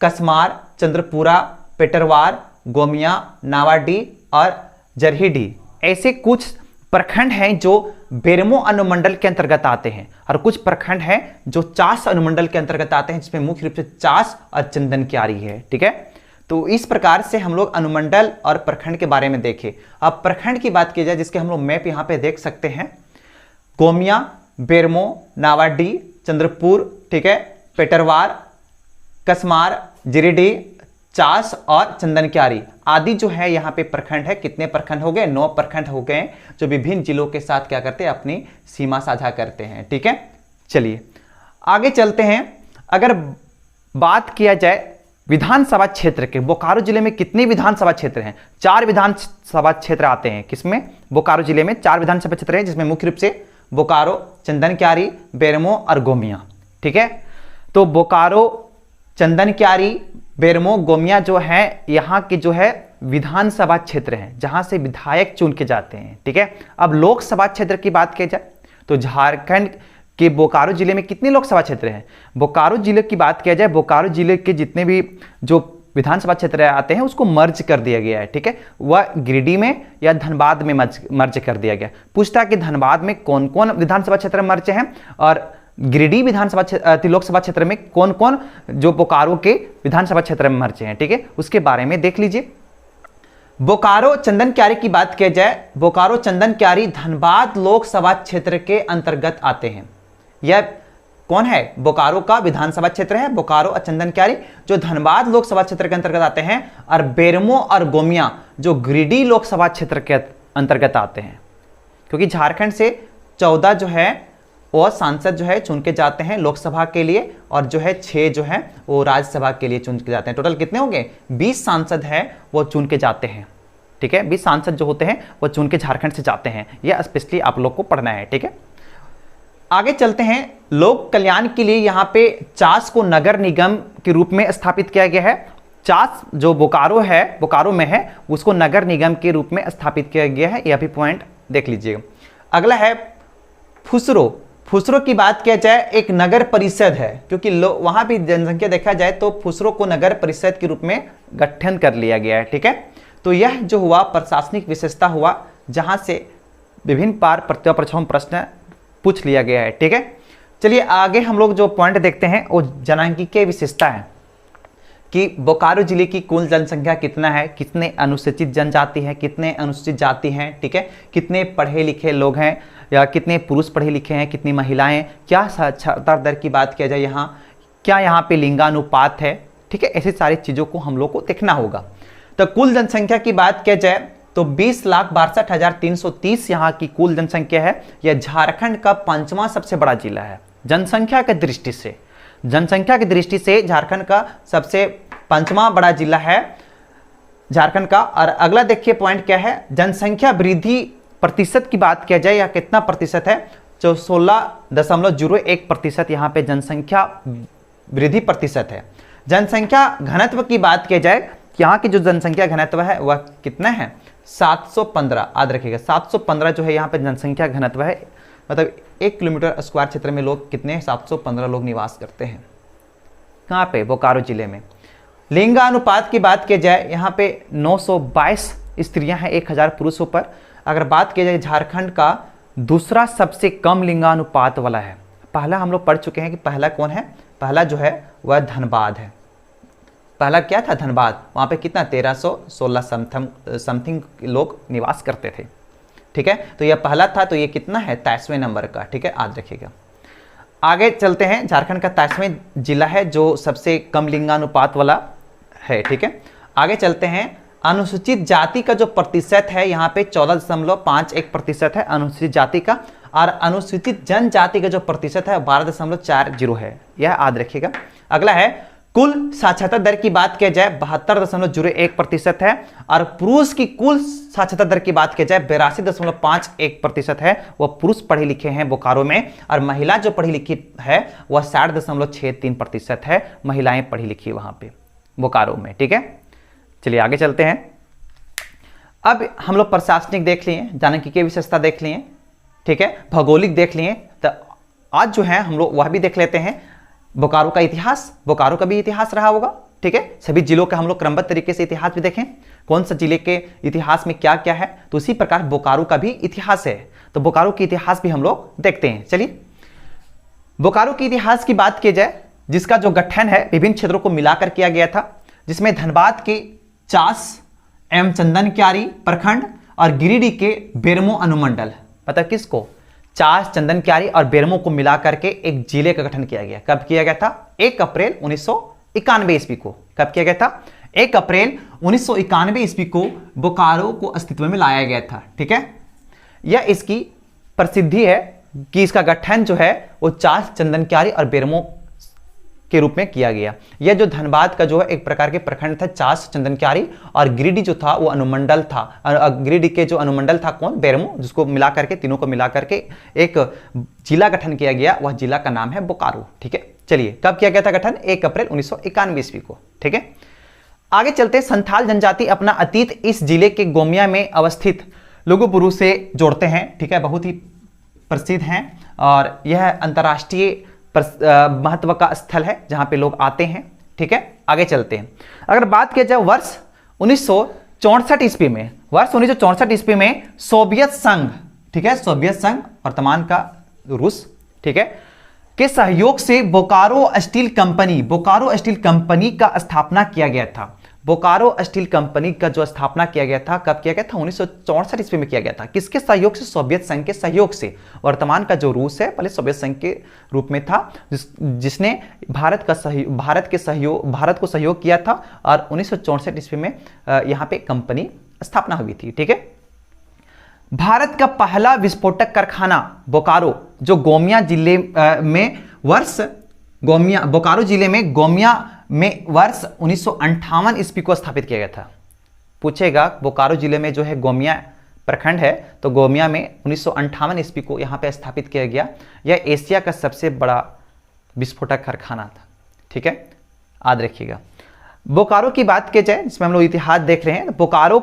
कसमार, चंद्रपुरा, पेटरवार, गोमिया, नावाडी और जरहीडी, ऐसे कुछ प्रखंड हैं जो बेरमो अनुमंडल के अंतर्गत आते हैं और कुछ प्रखंड हैं जो चास अनुमंडल के अंतर्गत आते हैं, जिसमें मुख्य रूप से चास और चंदनक्यारी है, ठीक है। तो इस प्रकार से हम लोग अनुमंडल और प्रखंड के बारे में देखें। अब प्रखंड की बात की जाए जिसके हम लोग मैप यहाँ पे देख सकते हैं, गोमिया, बेरमो, नावाडी, चंद्रपुर, ठीक है, पेटरवार, कसमार, जिरीडीह, चास और चंदनक्यारी आदि जो है यहाँ पे प्रखंड है। कितने प्रखंड हो गए? 9 प्रखंड हो गए जो विभिन्न जिलों के साथ क्या करते हैं, अपनी सीमा साझा करते हैं, ठीक है। चलिए आगे चलते हैं। अगर बात किया जाए विधानसभा क्षेत्र के, बोकारो जिले में कितने विधानसभा क्षेत्र हैं? 4 विधानसभा क्षेत्र आते हैं। किसमें? बोकारो जिले में 4 विधानसभा क्षेत्र हैं, जिसमें मुख्य रूप से बोकारो, चंदनक्यारी, बेरमो और गोमिया, ठीक है। तो बोकारो, चंदनक्यारी, बेरमो, गोमिया जो है यहाँ के जो है विधानसभा क्षेत्र हैं जहाँ से विधायक चुन के जाते हैं, ठीक है। अब लोकसभा क्षेत्र की बात की जाए तो झारखंड के बोकारो जिले में कितने लोकसभा क्षेत्र हैं? बोकारो जिले की बात किया जाए, बोकारो जिले के जितने भी जो विधानसभा क्षेत्र आते हैं उसको मर्ज कर दिया गया है, ठीक है। वह गिरिडीह में या धनबाद में मर्ज कर दिया गया। पूछता है कि धनबाद में कौन कौन विधानसभा क्षेत्र मर्ज हैं और गिरिडीह विधानसभा लोकसभा क्षेत्र में कौन कौन जो बोकारो के विधानसभा क्षेत्र में मर्ज हैं, ठीक है, उसके बारे में देख लीजिए। बोकारो चंदनक्यारी की बात की जाए, बोकारो चंदनक्यारी धनबाद लोकसभा क्षेत्र के अंतर्गत आते हैं। यह कौन है? बोकारो का विधानसभा क्षेत्र है बोकारो और चंदनक्यारी, जो धनबाद लोकसभा क्षेत्र के अंतर्गत आते हैं, और बेरमो और गोमिया जो गिरिडीह लोकसभा क्षेत्र के अंतर्गत आते हैं। क्योंकि झारखंड से 14 जो है वो सांसद जो है चुन के जाते हैं लोकसभा के लिए, और जो है 6 जो है वो राज्यसभा के लिए चुन के जाते हैं। टोटल कितने होंगे? 20 सांसद हैं वो चुन के जाते हैं, ठीक है। 20 सांसद जो होते हैं वो चुन के झारखंड से जाते हैं, यह स्पेशली आप लोग को पढ़ना है, ठीक है। आगे चलते हैं। लोक कल्याण के लिए यहाँ पे चास को नगर निगम के रूप में स्थापित किया गया है। चास जो बोकारो है, बोकारो में है, उसको नगर निगम के रूप में स्थापित किया गया है, यह भी पॉइंट देख लीजिएगा। अगला है फुसरो। फुसरो की बात किया जाए एक नगर परिषद है, क्योंकि वहां भी जनसंख्या देखा जाए तो फुसरो को नगर परिषद के रूप में गठन कर लिया गया है, ठीक है। तो यह जो हुआ प्रशासनिक विशेषता हुआ, जहां से विभिन्न बार प्रतिपरीक्षाओं में प्रश्न पूछ लिया गया है, ठीक है। चलिए आगे हम लोग जो पॉइंट देखते हैं वो जनांकीय विशेषता है कि बोकारो जिले की कुल जनसंख्या कितना है, कितने अनुसूचित जनजाति है, कितने अनुसूचित जाति हैं, ठीक है, कितने पढ़े लिखे लोग हैं या कितने पुरुष पढ़े लिखे हैं, कितनी महिलाएं, क्या साक्षरता दर की बात किया जाए यहाँ, क्या यहाँ पे लिंगानुपात है, ठीक है। ऐसी सारी चीज़ों को हम लोग को देखना होगा। तो कुल जनसंख्या की बात किया जाए तो 20,62,330 यहाँ की कुल जनसंख्या है। यह झारखंड का 5वां सबसे बड़ा जिला है जनसंख्या की दृष्टि से। जनसंख्या की दृष्टि से झारखंड का सबसे 5वां बड़ा जिला है झारखंड का। और अगला देखिए पॉइंट क्या है, जनसंख्या वृद्धि प्रतिशत की बात किया जाए या कितना प्रतिशत है, जो 16.01% यहाँ पे जनसंख्या वृद्धि प्रतिशत है। जनसंख्या घनत्व की बात किया जाए, यहाँ की जो जनसंख्या घनत्व है वह कितना है, 715। याद रखिएगा 715 जो है यहाँ पे जनसंख्या घनत्व है, मतलब 1 किलोमीटर स्क्वायर क्षेत्र में लोग कितने, 715 लोग निवास करते हैं। कहाँ पे, बोकारो जिले में। लिंगानुपात की बात की जाए यहाँ पे 922 स्त्रियां हैं 1000 पुरुषों पर। अगर बात की जाए झारखंड का दूसरा सबसे कम लिंगानुपात वाला है। पहला हम लोग पढ़ चुके हैं कि पहला कौन है, पहला जो है वह धनबाद है। पहला क्या था, धनबाद। वहाँ पे कितना 1316 समथिंग लोग निवास करते थे, ठीक है। तो यह पहला था, तो ये कितना है 23वें नंबर का, ठीक है, याद रखिएगा। आगे चलते हैं। झारखंड का 23वें जिला है जो सबसे कम लिंगानुपात वाला है, ठीक है। आगे चलते हैं। अनुसूचित जाति का जो प्रतिशत है यहाँ पे 14.51% है अनुसूचित जाति का, और अनुसूचित जनजाति का जो प्रतिशत है 12.40 है, यह याद रखिएगा। अगला है कुल साक्षरता दर की बात किया जाए 72.01% है, और पुरुष की कुल साक्षरता दर की बात किया जाए 82.51% है। वह पुरुष पढ़े लिखे हैं बोकारो में, और महिला जो पढ़ी लिखी है वह 60.63% है, महिलाएं पढ़ी लिखी वहां पे बोकारो में, ठीक है। चलिए आगे चलते हैं। अब हम लोग प्रशासनिक देख लिए, जनांकीय विशेषता देख लिए, ठीक है, भौगोलिक देख लिए। तो आज जो है हम लोग वह भी देख लेते हैं, बोकारो का इतिहास। बोकारो का भी इतिहास रहा होगा, ठीक है। सभी जिलों का हम लोग क्रमबद्ध तरीके से इतिहास भी देखें, कौन सा जिले के इतिहास में क्या क्या है। तो उसी प्रकार बोकारो का भी इतिहास है, तो बोकारो के इतिहास भी हम लोग देखते हैं। चलिए बोकारो के इतिहास की बात की जाए, जिसका जो गठन है विभिन्न क्षेत्रों को मिलाकर किया गया था, जिसमें धनबाद के चास एवं चंदनक्यारी प्रखंड और गिरिडीह के बेरमो अनुमंडल, पता किसको, चास, चंदनक्यारी और बेरमो को मिलाकर के एक जिले का गठन किया गया। कब किया गया था, 1 अप्रैल 1991 ईस्वी को। कब किया गया था, 1 अप्रैल 1991 ईस्वी को बोकारो को अस्तित्व में लाया गया था, ठीक है। यह इसकी प्रसिद्धि है कि इसका गठन जो है वो चास, चंदनक्यारी और बेरमो के रूप में किया गया। यह जो धनबाद का जो है एक प्रकार के प्रखंड था, चास, चंदनक्यारी, और गिरिडीह जो था वो अनुमंडल था। गिरिडीह के जो अनुमंडल था कौन, बेरमो, जिसको मिला करके तीनों को मिला करके एक जिला गठन किया गया। वह जिला का नाम है बोकारो, ठीक है। चलिए कब किया गया था गठन, 1 अप्रैल 1991 ईस्वी को, ठीक है। आगे चलते, संथाल जनजाति अपना अतीत इस जिले के गोमिया में अवस्थित लुगुबुरु से जोड़ते हैं, ठीक है, बहुत ही प्रसिद्ध हैं, और यह अंतर्राष्ट्रीय महत्व का स्थल है जहां पे लोग आते हैं, ठीक है। आगे चलते हैं। अगर बात किया जाए वर्ष 1964 ईस्वी में, वर्ष 1964 ईस्वी में सोवियत संघ, ठीक है, सोवियत संघ वर्तमान का रूस, ठीक है, के सहयोग से बोकारो स्टील कंपनी का स्थापना किया गया था। बोकारो स्टील कंपनी का जो स्थापना किया गया था, कब किया गया था, 1964 ईस्वी में किया गया था। किसके सहयोग से, सोवियत संघ के सहयोग से। वर्तमान का जो रूस है पहले सोवियत संघ के रूप में था, जिसने भारत को सहयोग किया था, और 1964 ईस्वी में यहाँ पे कंपनी स्थापना हुई थी, ठीक है। भारत का पहला विस्फोटक कारखाना बोकारो जो गोमिया जिले में बोकारो जिले में गोमिया में वर्ष 1958 ईस्वी को स्थापित किया गया था। पूछेगा बोकारो जिले में जो है गोमिया प्रखंड है, तो गोमिया में 1958 ईस्वी को यहाँ पे स्थापित किया गया। यह एशिया का सबसे बड़ा विस्फोटक कारखाना था। ठीक है, याद रखिएगा। बोकारो की बात की जाए, जिसमें हम लोग इतिहास देख रहे हैं, बोकारो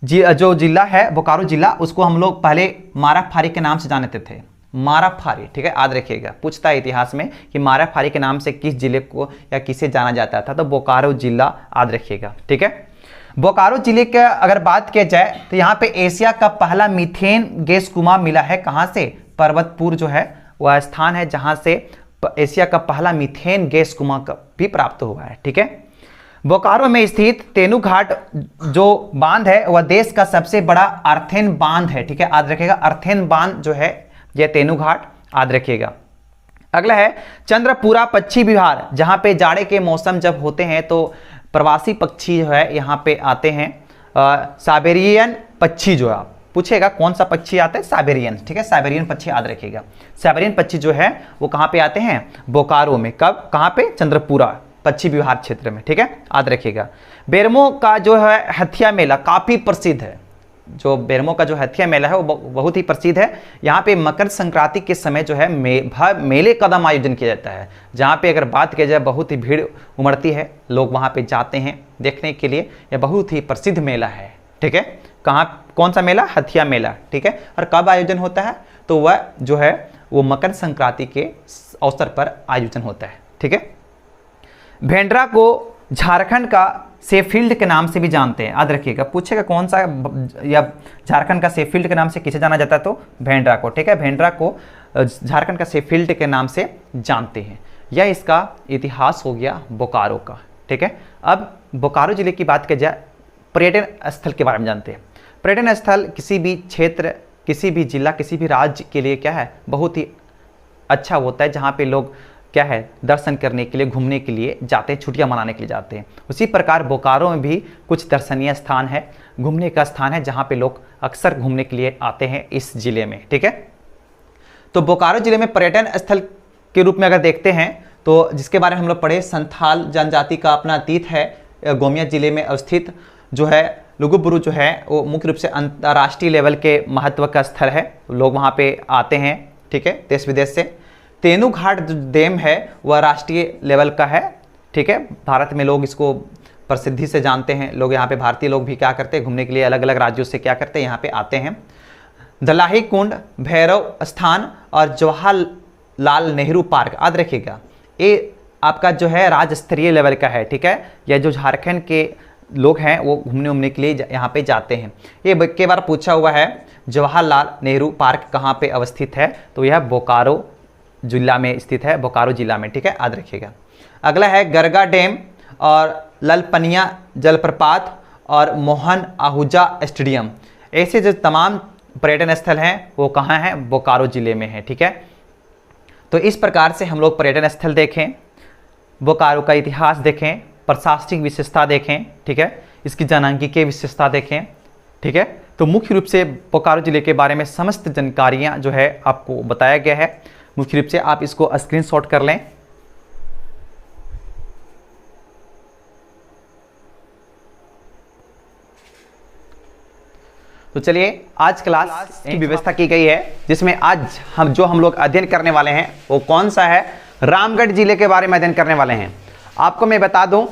जो जिला है, बोकारो जिला, उसको हम लोग पहले माराफारी के नाम से जानते थे। माराफारी, ठीक है, याद रखिएगा। पूछता है इतिहास में कि माराफारी के नाम से किस जिले को या किसे जाना जाता था, तो बोकारो जिला, याद रखिएगा। ठीक है, बोकारो जिले के अगर बात की जाए तो यहाँ पे एशिया का पहला मीथेन गैस कुआं मिला है। कहाँ से? पर्वतपुर जो है वह स्थान है जहाँ से एशिया का पहला मीथेन गैस कुआं भी प्राप्त हुआ है। ठीक है, बोकारो में स्थित तेनूघाट जो बांध है वह देश का सबसे बड़ा अर्थेन बांध है। ठीक है, याद रखिएगा। अर्थेन बांध जो है यह तेनूघाट, याद रखिएगा। अगला है चंद्रपुरा पक्षी विहार, जहाँ पे जाड़े के मौसम जब होते हैं तो प्रवासी पक्षी जो है यहाँ पे आते हैं। साइबेरियन पक्षी जो है, पूछेगा कौन सा पक्षी आता है? साइबेरियन। ठीक है, साइबेरियन पक्षी, याद रखिएगा। साइबेरियन पक्षी जो है वो कहाँ पे आते हैं? बोकारो में। कब? कहाँ पे? चंद्रपुरा पक्षी विहार क्षेत्र में। ठीक है, याद रखिएगा। बेरमो का जो है हथिया मेला काफी प्रसिद्ध है। जो बेरमो का जो हथिया मेला है वो बहुत ही प्रसिद्ध है। यहाँ पे मकर संक्रांति के समय जो है मेले कदम आयोजन किया जाता है, जहाँ पे अगर बात की जाए बहुत ही भीड़ उमड़ती है, लोग वहाँ पे जाते हैं देखने के लिए। यह बहुत ही प्रसिद्ध मेला है। ठीक है, कहाँ, कौन सा मेला? हथिया मेला। ठीक है, और कब आयोजन होता है? तो वह जो है वो मकर संक्रांति के अवसर पर आयोजन होता है। ठीक है, भेंडरा को झारखंड का सेफील्ड के नाम से भी जानते हैं, याद रखिएगा। पूछेगा कौन सा, या झारखंड का सेफील्ड के नाम से किसे जाना जाता है? तो भेंडरा को। ठीक है, भेंडरा को झारखंड का सेफील्ड के नाम से जानते हैं। यह इसका इतिहास हो गया बोकारो का। ठीक है, अब बोकारो जिले की बात की जाए, पर्यटन स्थल के बारे में जानते हैं। पर्यटन स्थल किसी भी क्षेत्र, किसी भी जिला, किसी भी राज्य के लिए क्या है? बहुत ही अच्छा होता है, जहाँ पे लोग क्या है? दर्शन करने के लिए, घूमने के लिए जाते हैं, छुट्टियां मनाने के लिए जाते हैं। उसी प्रकार बोकारो में भी कुछ दर्शनीय स्थान है, घूमने का स्थान है, जहां पे लोग अक्सर घूमने के लिए आते हैं इस जिले में। ठीक है, तो बोकारो जिले में पर्यटन स्थल के रूप में अगर देखते हैं तो जिसके बारे में हम लोग पढ़े, संथाल जनजाति का अपना अतीत है। गोमिया जिले में अवस्थित जो है लुगुबुरु जो है वो मुख्य रूप से अंतर्राष्ट्रीय लेवल के महत्व का स्थल है। लोग वहाँ पे आते हैं। ठीक है, देश विदेश से। तेनूघाट जो डैम है वह राष्ट्रीय लेवल का है। ठीक है, भारत में लोग इसको प्रसिद्धि से जानते हैं। लोग यहाँ पे, भारतीय लोग भी क्या करते हैं? घूमने के लिए अलग अलग राज्यों से क्या करते हैं? यहाँ पे आते हैं। दलाही कुंड, भैरव स्थान और जवाहरलाल नेहरू पार्क, याद रखिएगा। ये आपका जो है राज्य स्तरीय लेवल का है। ठीक है, यह जो झारखंड के लोग हैं वो घूमने के लिए यहाँ पे जाते हैं। ये कई बार पूछा हुआ है, जवाहरलाल नेहरू पार्क कहाँ पे अवस्थित है? तो यह बोकारो जिला में स्थित है, बोकारो जिला में। ठीक है, याद रखिएगा। अगला है गरगा डैम और ललपनिया जलप्रपात और मोहन आहूजा स्टेडियम। ऐसे जो तमाम पर्यटन स्थल हैं वो कहाँ हैं? बोकारो जिले में है। ठीक है, तो इस प्रकार से हम लोग पर्यटन स्थल देखें, बोकारो का इतिहास देखें, प्रशासनिक विशेषता देखें। ठीक है, इसकी जनांगीय विशेषता देखें। ठीक है, तो मुख्य रूप से बोकारो जिले के बारे में समस्त जानकारियाँ जो है आपको बताया गया है। मुख्य रूप से आप इसको स्क्रीनशॉट कर लें। तो चलिए, आज क्लास की व्यवस्था की गई है, जिसमें आज हम लोग अध्ययन करने वाले हैं वो कौन सा है? रामगढ़ जिले के बारे में अध्ययन करने वाले हैं। आपको मैं बता दूं,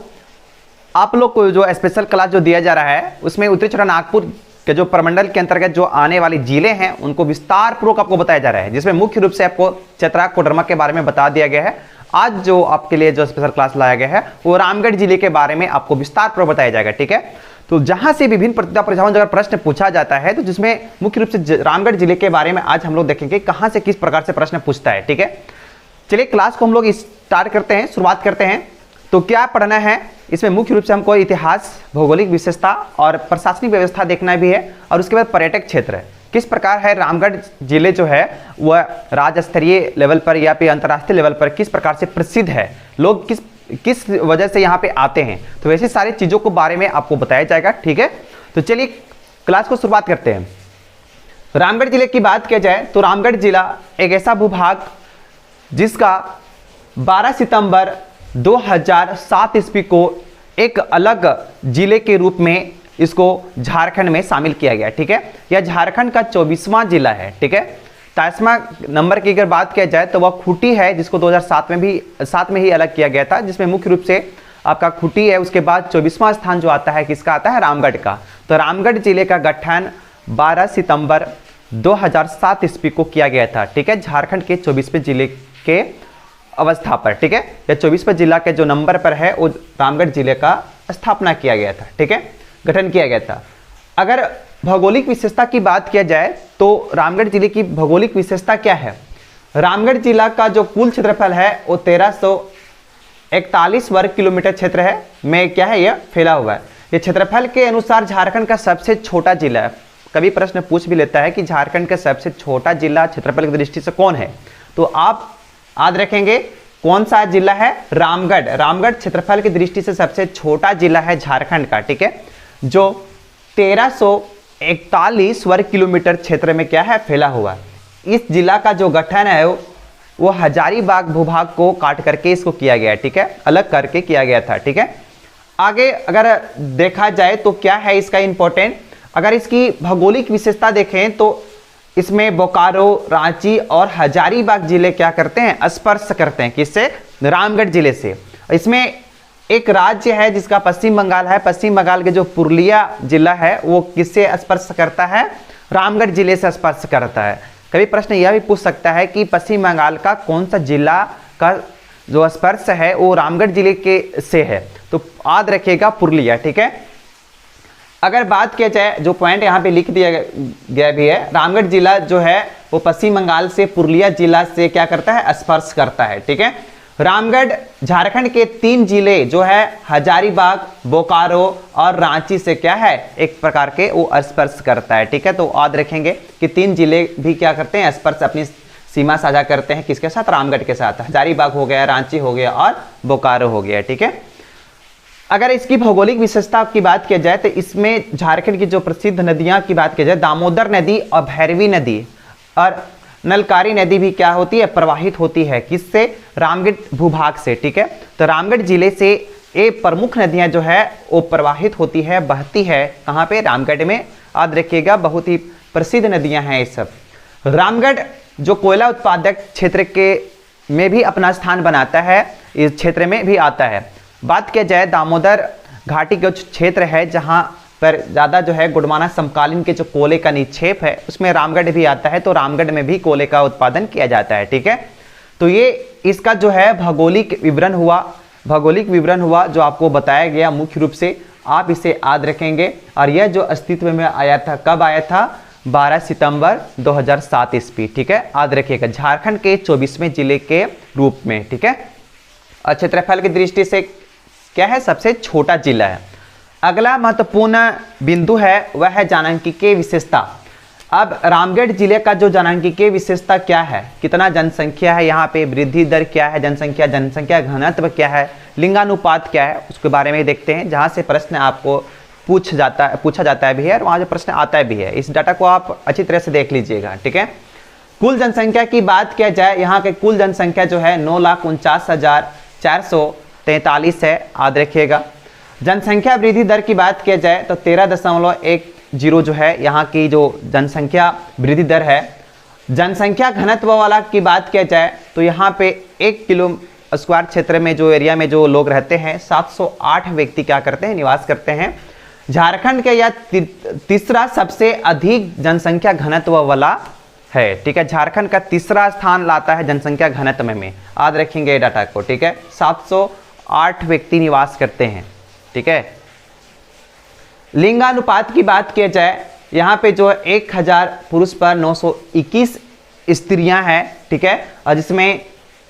आप लोग को जो स्पेशल क्लास जो दिया जा रहा है उसमें उत्तरी छोटा नागपुर के जो प्रमंडल के अंतर्गत जो आने वाले जिले हैं उनको विस्तार पूर्वक आपको बताया जा रहा है, जिसमें मुख्य रूप से आपको चतरा कोडरमा के बारे में बता दिया गया है। आज जो आपके लिए जो स्पेशल क्लास लाया गया है वो रामगढ़ जिले के बारे में आपको विस्तार पूर्वक बताया जाएगा। ठीक है, तो जहां से विभिन्न प्रतियोगिता परीक्षाओं में अगर प्रश्न पूछा जाता है तो जिसमें मुख्य रूप से रामगढ़ जिले के बारे में आज हम लोग देखेंगे कहां से किस प्रकार से प्रश्न पूछता है। ठीक है, चलिए क्लास को हम लोग स्टार्ट करते हैं, शुरुआत करते हैं। तो क्या पढ़ना है इसमें? मुख्य रूप से हमको इतिहास, भौगोलिक विशेषता और प्रशासनिक व्यवस्था देखना भी है, और उसके बाद पर्यटक क्षेत्र किस प्रकार है, रामगढ़ जिले जो है वह राज्य स्तरीय लेवल पर या फिर अंतर्राष्ट्रीय लेवल पर किस प्रकार से प्रसिद्ध है, लोग किस वजह से यहाँ पे आते हैं, तो वैसे सारी चीज़ों के बारे में आपको बताया जाएगा। ठीक है, तो चलिए क्लास को शुरुआत करते हैं। रामगढ़ जिले की बात किया जाए तो रामगढ़ जिला एक ऐसा भूभाग जिसका 12 सितंबर 2007 ईस्वी को एक अलग जिले के रूप में इसको झारखंड में शामिल किया गया। ठीक है, यह झारखंड का 24वां जिला है। ठीक है, 23वां नंबर की अगर बात किया जाए तो वह खूंटी है, जिसको 2007 में ही अलग किया गया था, जिसमें मुख्य रूप से आपका खूंटी है। उसके बाद 24वां स्थान जो आता है किसका आता है, रामगढ़ का। तो रामगढ़ जिले का गठन 12 सितंबर 2007 ईस्वी को किया गया था। ठीक है, झारखंड के 24वें जिले के अवस्था पर। ठीक है, यह 24वें जिला के जो नंबर पर है वो रामगढ़ जिले का स्थापना किया गया था। ठीक है, गठन किया गया था। अगर भौगोलिक विशेषता की बात किया जाए तो रामगढ़ जिले की भौगोलिक विशेषता क्या है। रामगढ़ जिला का जो कुल क्षेत्रफल है वो 1341 वर्ग किलोमीटर क्षेत्र है में क्या है, यह फैला हुआ है। ये क्षेत्रफल के अनुसार झारखंड का सबसे छोटा जिला है। कभी प्रश्न पूछ भी लेता है कि झारखंड का सबसे छोटा जिला क्षेत्रफल की दृष्टि से कौन है, तो आप याद रखेंगे कौन सा जिला है, रामगढ़। रामगढ़ क्षेत्रफल की दृष्टि से सबसे छोटा जिला है झारखंड का। ठीक है, जो 1341 वर्ग किलोमीटर क्षेत्र में क्या है, फैला हुआ। इस जिला का जो गठन है वो हजारीबाग भूभाग को काट करके इसको किया गया है। ठीक है, अलग करके किया गया था। ठीक है, आगे अगर देखा जाए तो क्या है इसका इंपॉर्टेंट, अगर इसकी भौगोलिक विशेषता देखें तो इसमें बोकारो, रांची और हजारीबाग जिले क्या करते हैं, स्पर्श करते हैं किससे, रामगढ़ जिले से। इसमें एक राज्य है जिसका पश्चिम बंगाल है, पश्चिम बंगाल के जो पुरुलिया जिला है वो किससे स्पर्श करता है, रामगढ़ जिले से स्पर्श करता है। कभी प्रश्न यह भी पूछ सकता है कि पश्चिम बंगाल का कौन सा जिला का जो स्पर्श है वो रामगढ़ जिले के से है, तो याद रखिएगा पुरुलिया। ठीक है, अगर बात किया जाए जो पॉइंट यहाँ पे लिख दिया गया भी है, रामगढ़ जिला जो है वो पश्चिम बंगाल से पुरुलिया जिला से क्या करता है, स्पर्श करता है। ठीक है, रामगढ़ झारखंड के 3 जिले जो है हजारीबाग, बोकारो और रांची से क्या है, एक प्रकार के वो स्पर्श करता है। ठीक है, तो याद रखेंगे कि 3 जिले भी क्या करते हैं, स्पर्श अपनी सीमा साझा करते हैं किसके साथ, रामगढ़ के साथ। हजारीबाग हो गया, रांची हो गया और बोकारो हो गया। ठीक है, अगर इसकी भौगोलिक विशेषता की बात किया जाए तो इसमें झारखंड की जो प्रसिद्ध नदियां की बात की जाए, दामोदर नदी और भैरवी नदी और नलकारी नदी भी क्या होती है, प्रवाहित होती है किससे, रामगढ़ भूभाग से। ठीक है, तो रामगढ़ जिले से ये प्रमुख नदियां जो है वो प्रवाहित होती है, बहती है कहाँ पे, रामगढ़ में। याद रखिएगा बहुत ही प्रसिद्ध नदियां हैं ये सब। रामगढ़ जो कोयला उत्पादक क्षेत्र के में भी अपना स्थान बनाता है, इस क्षेत्र में भी आता है। बात किया जाए दामोदर घाटी का क्षेत्र है जहां पर ज़्यादा जो है गुड़माना समकालीन के जो कोयले का निक्षेप है उसमें रामगढ़ भी आता है, तो रामगढ़ में भी कोयले का उत्पादन किया जाता है। ठीक है, तो ये इसका जो है भौगोलिक विवरण हुआ जो आपको बताया गया मुख्य रूप से, आप इसे याद रखेंगे। और यह जो अस्तित्व में आया था, कब आया था, 12 सितंबर 2007 ईस्वी। ठीक है, याद रखिएगा झारखंड के 24वें जिले के रूप में। ठीक है, और क्षेत्रफल की दृष्टि से क्या है, सबसे छोटा जिला है। अगला महत्वपूर्ण बिंदु है वह है जनसांख्यिकीय विशेषता। अब रामगढ़ जिले का जो जनसांख्यिकीय विशेषता क्या है, कितना जनसंख्या है, यहाँ पे वृद्धि दर क्या है, जनसंख्या घनत्व क्या है, लिंगानुपात क्या है, उसके बारे में देखते हैं। जहाँ से प्रश्न आपको पूछा जाता है भी है और वहाँ जो प्रश्न आता है भी है, इस डाटा को आप अच्छी तरह से देख लीजिएगा। ठीक है, कुल जनसंख्या की बात किया जाए, यहाँ के कुल जनसंख्या जो है 9,49,443 है, याद रखिएगा। जनसंख्या वृद्धि दर की बात किया जाए तो 13.10 जो है यहाँ की जो जनसंख्या वृद्धि दर है। जनसंख्या घनत्व वाला की बात किया जाए तो यहाँ पे 1 किलो स्क्वायर क्षेत्र में जो एरिया में जो लोग रहते हैं 708 व्यक्ति क्या करते हैं, निवास करते हैं। झारखंड के यह तीसरा सबसे अधिक जनसंख्या घनत्व वाला है। ठीक है, झारखंड का तीसरा स्थान लाता है जनसंख्या घनत्व में, याद रखेंगे डाटा को। ठीक है, 708 व्यक्ति निवास करते हैं। ठीक है, लिंगानुपात की बात किया जाए, यहाँ पे जो 1000 पुरुष पर 921 स्त्रियां हैं। ठीक है, और जिसमें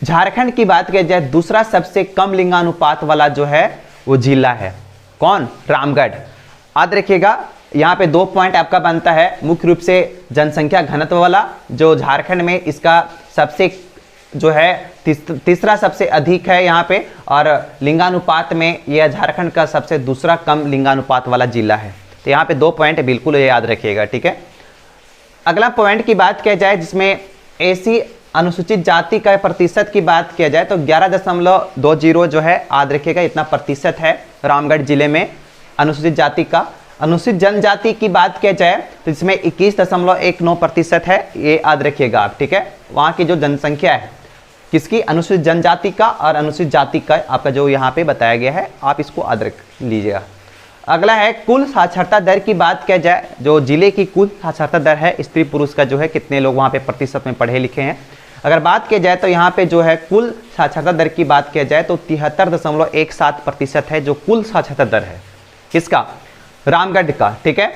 झारखंड की बात किया जाए दूसरा सबसे कम लिंगानुपात वाला जो है वो जिला है, कौन, रामगढ़। याद रखिएगा यहाँ पे 2 पॉइंट आपका बनता है, मुख्य रूप से जनसंख्या घनत्व वाला जो झारखंड में इसका सबसे जो है तीसरा सबसे अधिक है यहाँ पे, और लिंगानुपात में यह झारखंड का सबसे दूसरा कम लिंगानुपात वाला जिला है। तो यहाँ पे 2 पॉइंट बिल्कुल याद रखिएगा। ठीक है, अगला पॉइंट की बात किया जाए जिसमें एसी अनुसूचित जाति का प्रतिशत की बात किया जाए तो 11.20 जो है, याद रखिएगा इतना प्रतिशत है रामगढ़ जिले में अनुसूचित जाति का। अनुसूचित जनजाति की बात किया जाए तो इसमें 21.19% है, ये याद रखिएगा आप, ठीक है। वहाँ की जो जनसंख्या है किसकी, अनुसूचित जनजाति का और अनुसूचित जाति का आपका जो यहाँ पे बताया गया है, आप इसको याद रख लीजिएगा। अगला है कुल साक्षरता दर की बात किया जाए, जो जिले की कुल साक्षरता दर है, स्त्री पुरुष का जो है कितने लोग वहाँ पे प्रतिशत में पढ़े लिखे हैं। अगर बात किया जाए तो यहाँ पे जो है कुल साक्षरता दर की बात किया जाए तो 73.17% है जो कुल साक्षरता दर है, किसका, रामगढ़ का, ठीक है।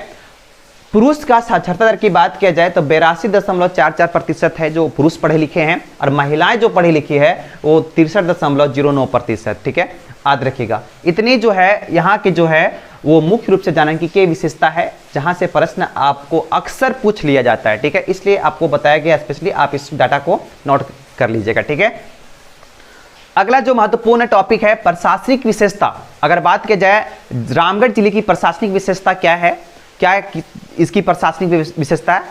पुरुष का साक्षरता दर की बात किया जाए तो 82.44% है जो पुरुष पढ़े लिखे हैं, और महिलाएं जो पढ़ी लिखी है वो 63.09%, ठीक है, याद रखिएगा। इतनी जो है यहाँ की जो है वो मुख्य रूप से जानने की विशेषता है, जहां से प्रश्न आपको अक्सर पूछ लिया जाता है, ठीक है, इसलिए आपको बताया गया, स्पेशली आप इस डाटा को नोट कर लीजिएगा, ठीक है। अगला जो महत्वपूर्ण टॉपिक है प्रशासनिक विशेषता। अगर बात की जाए रामगढ़ जिले की प्रशासनिक विशेषता क्या है, इसकी प्रशासनिक विशेषता है,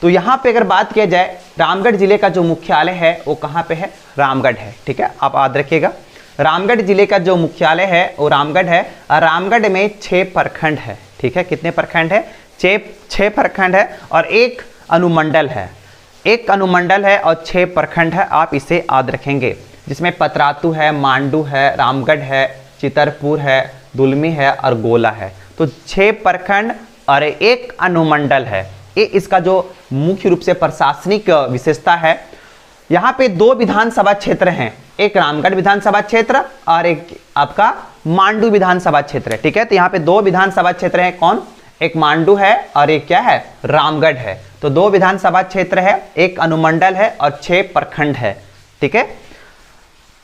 तो यहाँ पे अगर बात किया जाए रामगढ़ जिले का जो मुख्यालय है वो कहाँ पे है, रामगढ़ है, ठीक है, आप याद रखिएगा। रामगढ़ जिले का जो मुख्यालय है वो रामगढ़ है, और रामगढ़ में 6 प्रखंड है, ठीक है, कितने प्रखंड है, 6 प्रखंड है, और एक अनुमंडल है, एक अनुमंडल है और 6 प्रखंड है, आप इसे याद रखेंगे, जिसमें पतरातू है, मांडू है, रामगढ़ है, चितरपुर है, दुलमी है और गोला है। तो 6 प्रखंड और एक अनुमंडल है, ये इसका जो मुख्य रूप से प्रशासनिक विशेषता है। यहाँ पे 2 विधानसभा क्षेत्र हैं, एक रामगढ़ विधानसभा क्षेत्र और एक आपका मांडू विधानसभा क्षेत्र है, ठीक है। तो यहाँ पे 2 विधानसभा क्षेत्र हैं, कौन, एक मांडू है और एक क्या है, रामगढ़ है। तो 2 विधानसभा क्षेत्र है, एक अनुमंडल है और 6 प्रखंड है, ठीक है।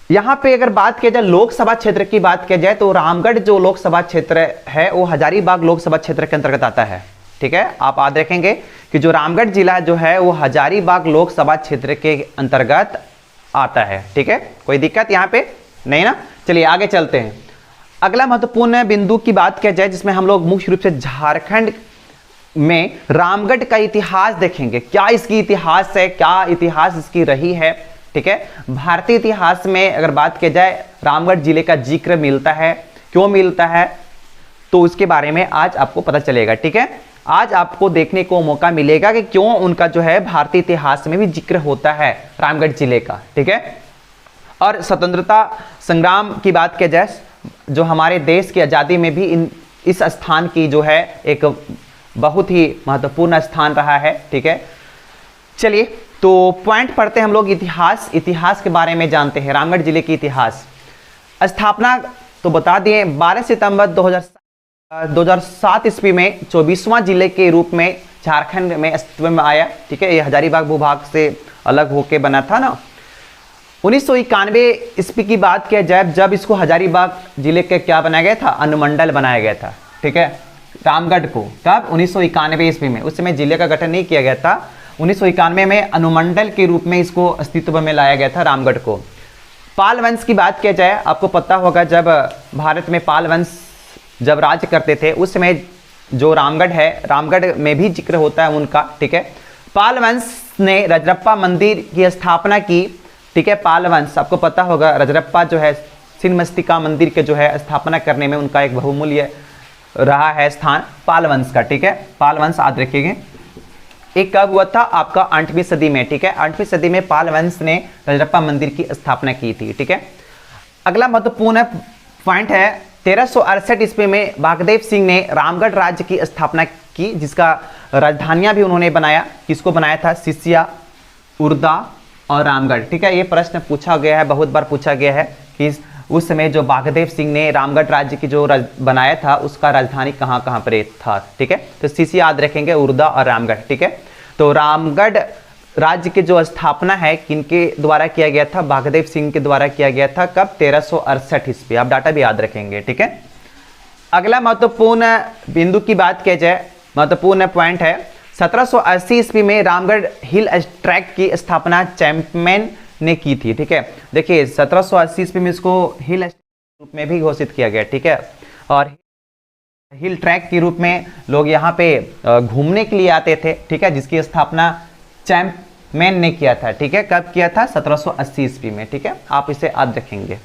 यहाँ पे अगर बात किया जाए लोकसभा क्षेत्र की बात किया जाए तो रामगढ़ जो लोकसभा क्षेत्र है वो हजारीबाग लोकसभा क्षेत्र के अंतर्गत आता है, ठीक है। आप याद रखेंगे कि जो रामगढ़ जिला जो है वो हजारीबाग लोकसभा क्षेत्र के अंतर्गत आता है, ठीक है, कोई दिक्कत यहाँ पे नहीं ना। चलिए आगे चलते हैं। अगला महत्वपूर्ण बिंदु की बात किया जाए जिसमें हम लोग मुख्य रूप से झारखंड में रामगढ़ का इतिहास देखेंगे, क्या इसकी इतिहास है, क्या इतिहास इसकी रही है, ठीक है। भारतीय इतिहास में अगर बात की जाए रामगढ़ जिले का जिक्र मिलता है, क्यों मिलता है, तो उसके बारे में आज आपको पता चलेगा, ठीक है। आज आपको देखने को मौका मिलेगा कि क्यों उनका जो है भारतीय इतिहास में भी जिक्र होता है रामगढ़ जिले का, ठीक है। और स्वतंत्रता संग्राम की बात की जाए, जो हमारे देश की आज़ादी में भी इस स्थान की जो है एक बहुत ही महत्वपूर्ण स्थान रहा है, ठीक है। चलिए तो पॉइंट पढ़ते हैं हम लोग, इतिहास के बारे में जानते हैं। रामगढ़ जिले की इतिहास स्थापना तो बता दिए, 12 सितंबर 2007 ईस्वी में 24वां जिले के रूप में झारखंड में अस्तित्व में आया, ठीक है। ये हजारीबाग भूभाग से अलग होके बना था ना। 1991 ईस्वी की बात किया जाए जब इसको हजारीबाग जिले के क्या बनाया गया था, अनुमंडल बनाया गया था, ठीक है, रामगढ़ को। कब, 1991 ईस्वी में। उस समय जिले का गठन नहीं किया गया था, 1991 में अनुमंडल के रूप में इसको अस्तित्व में लाया गया था रामगढ़ को। पाल वंश की बात किया जाए, आपको पता होगा जब भारत में पाल वंश जब राज्य करते थे उस समय जो रामगढ़ है, रामगढ़ में भी जिक्र होता है उनका, ठीक है। पाल वंश ने रजरप्पा मंदिर की स्थापना की, ठीक है। पाल वंश आपको पता होगा, रजरप्पा जो है छिन्नमस्तिका मंदिर के जो है स्थापना करने में उनका एक बहुमूल्य रहा है स्थान पाल वंश का, ठीक है। पाल वंश याद रखिएगा। एक कब हुआ था, आपका 8वीं सदी में, ठीक है। 8वीं सदी में पाल वंश ने रजरप्पा मंदिर की स्थापना की थी, ठीक है। अगला महत्वपूर्ण पॉइंट है 1368 ईस्वी में बागदेव सिंह ने रामगढ़ राज्य की स्थापना की, जिसका राजधानियां भी उन्होंने बनाया। किसको बनाया था, सिसिया, उर्दा और रामगढ़, ठीक है। ये प्रश्न पूछा गया है, बहुत बार पूछा गया है कि उस समय जो बागदेव सिंह ने रामगढ़ राज्य की जो बनाया था उसका राजधानी कहाँ कहाँ पर था, ठीक है। तो सिसिया याद रखेंगे, उर्दा और रामगढ़, ठीक है। तो रामगढ़ राज्य की जो स्थापना है किनके द्वारा किया गया था, बागदेव सिंह के द्वारा किया गया था। कब, 1368 ईस्वी। आप डाटा भी याद रखेंगे, ठीक है। अगला महत्वपूर्ण बिंदु की बात किया जाए, महत्वपूर्ण पॉइंट है 1780 ईस्वी में रामगढ़ हिल ट्रैक की स्थापना चैंपमैन ने की थी, ठीक है। देखिए 1780 ईस्वी में इसको हिल रूप में भी घोषित किया गया, ठीक है। और हिल ट्रैक के रूप में लोग यहाँ पे घूमने के लिए आते थे, ठीक है, जिसकी स्थापना चैंपमैन ने किया था, ठीक है। कब किया था, 1780 ईस्वी में, ठीक है। आप इसे याद रखेंगे।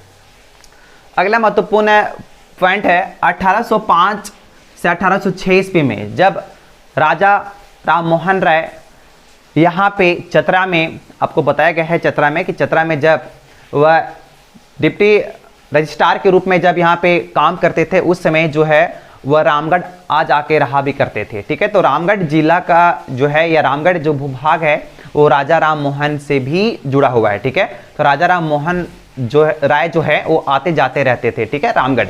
अगला महत्वपूर्ण पॉइंट है 1805 से 1806 ईस्वी में जब राजा राम मोहन राय यहाँ पे चतरा में, आपको बताया गया है चतरा में कि चतरा में जब वह डिप्टी रजिस्ट्रार के रूप में जब यहाँ पे काम करते थे, उस समय जो है वह रामगढ़ आ जाके रहा भी करते थे। ठीक है, तो रामगढ़ जिला का जो है या रामगढ़ जो भूभाग है वो राजा राम मोहन से भी जुड़ा हुआ है। ठीक है, तो राजा राम मोहन जो है राय जो है वो आते जाते रहते थे। ठीक है, रामगढ़।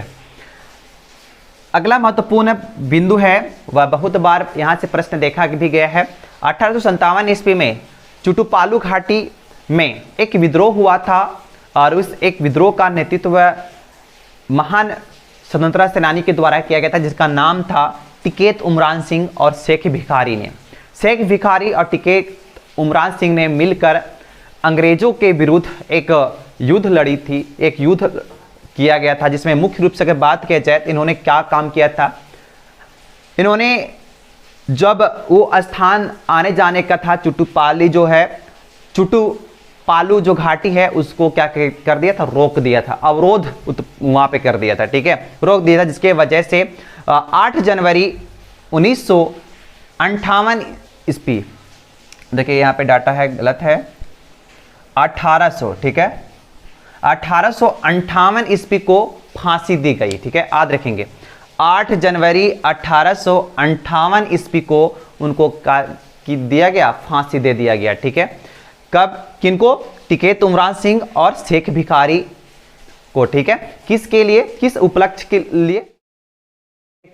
अगला महत्वपूर्ण बिंदु है वह बहुत बार यहाँ से प्रश्न देखा भी गया है। 1857 ईस्वी में चुटुपालू घाटी में एक विद्रोह हुआ था और उस एक विद्रोह का नेतृत्व महान स्वतंत्रता सेनानी के द्वारा किया गया था, जिसका नाम था टिकैत उमरान सिंह और शेख भिखारी ने। शेख भिखारी और टिकैत उमरान सिंह ने मिलकर अंग्रेजों के विरुद्ध एक युद्ध लड़ी थी, एक युद्ध किया गया था, जिसमें मुख्य रूप से अगर बात किया जाए तो इन्होंने क्या काम किया था। इन्होंने जब वो स्थान आने जाने का था, चुटुपाली जो है, चुटुपालू जो घाटी है उसको क्या कर दिया था, रोक दिया था, अवरोध वहाँ पे कर दिया था। ठीक है, रोक दिया था, जिसके वजह से 8 जनवरी 1958 ईस्वी, देखिए यहाँ पे डाटा है गलत है, 1800, ठीक है, 1858 ईस्वी को फांसी दी गई। ठीक है, याद रखेंगे 8 जनवरी 1858 ईस्वी को उनको दिया गया, फांसी दे दिया गया। ठीक है, कब, किनको, टिकैत उमरान सिंह और शेख भिखारी को। ठीक है, किसके लिए, किस उपलक्ष्य के लिए,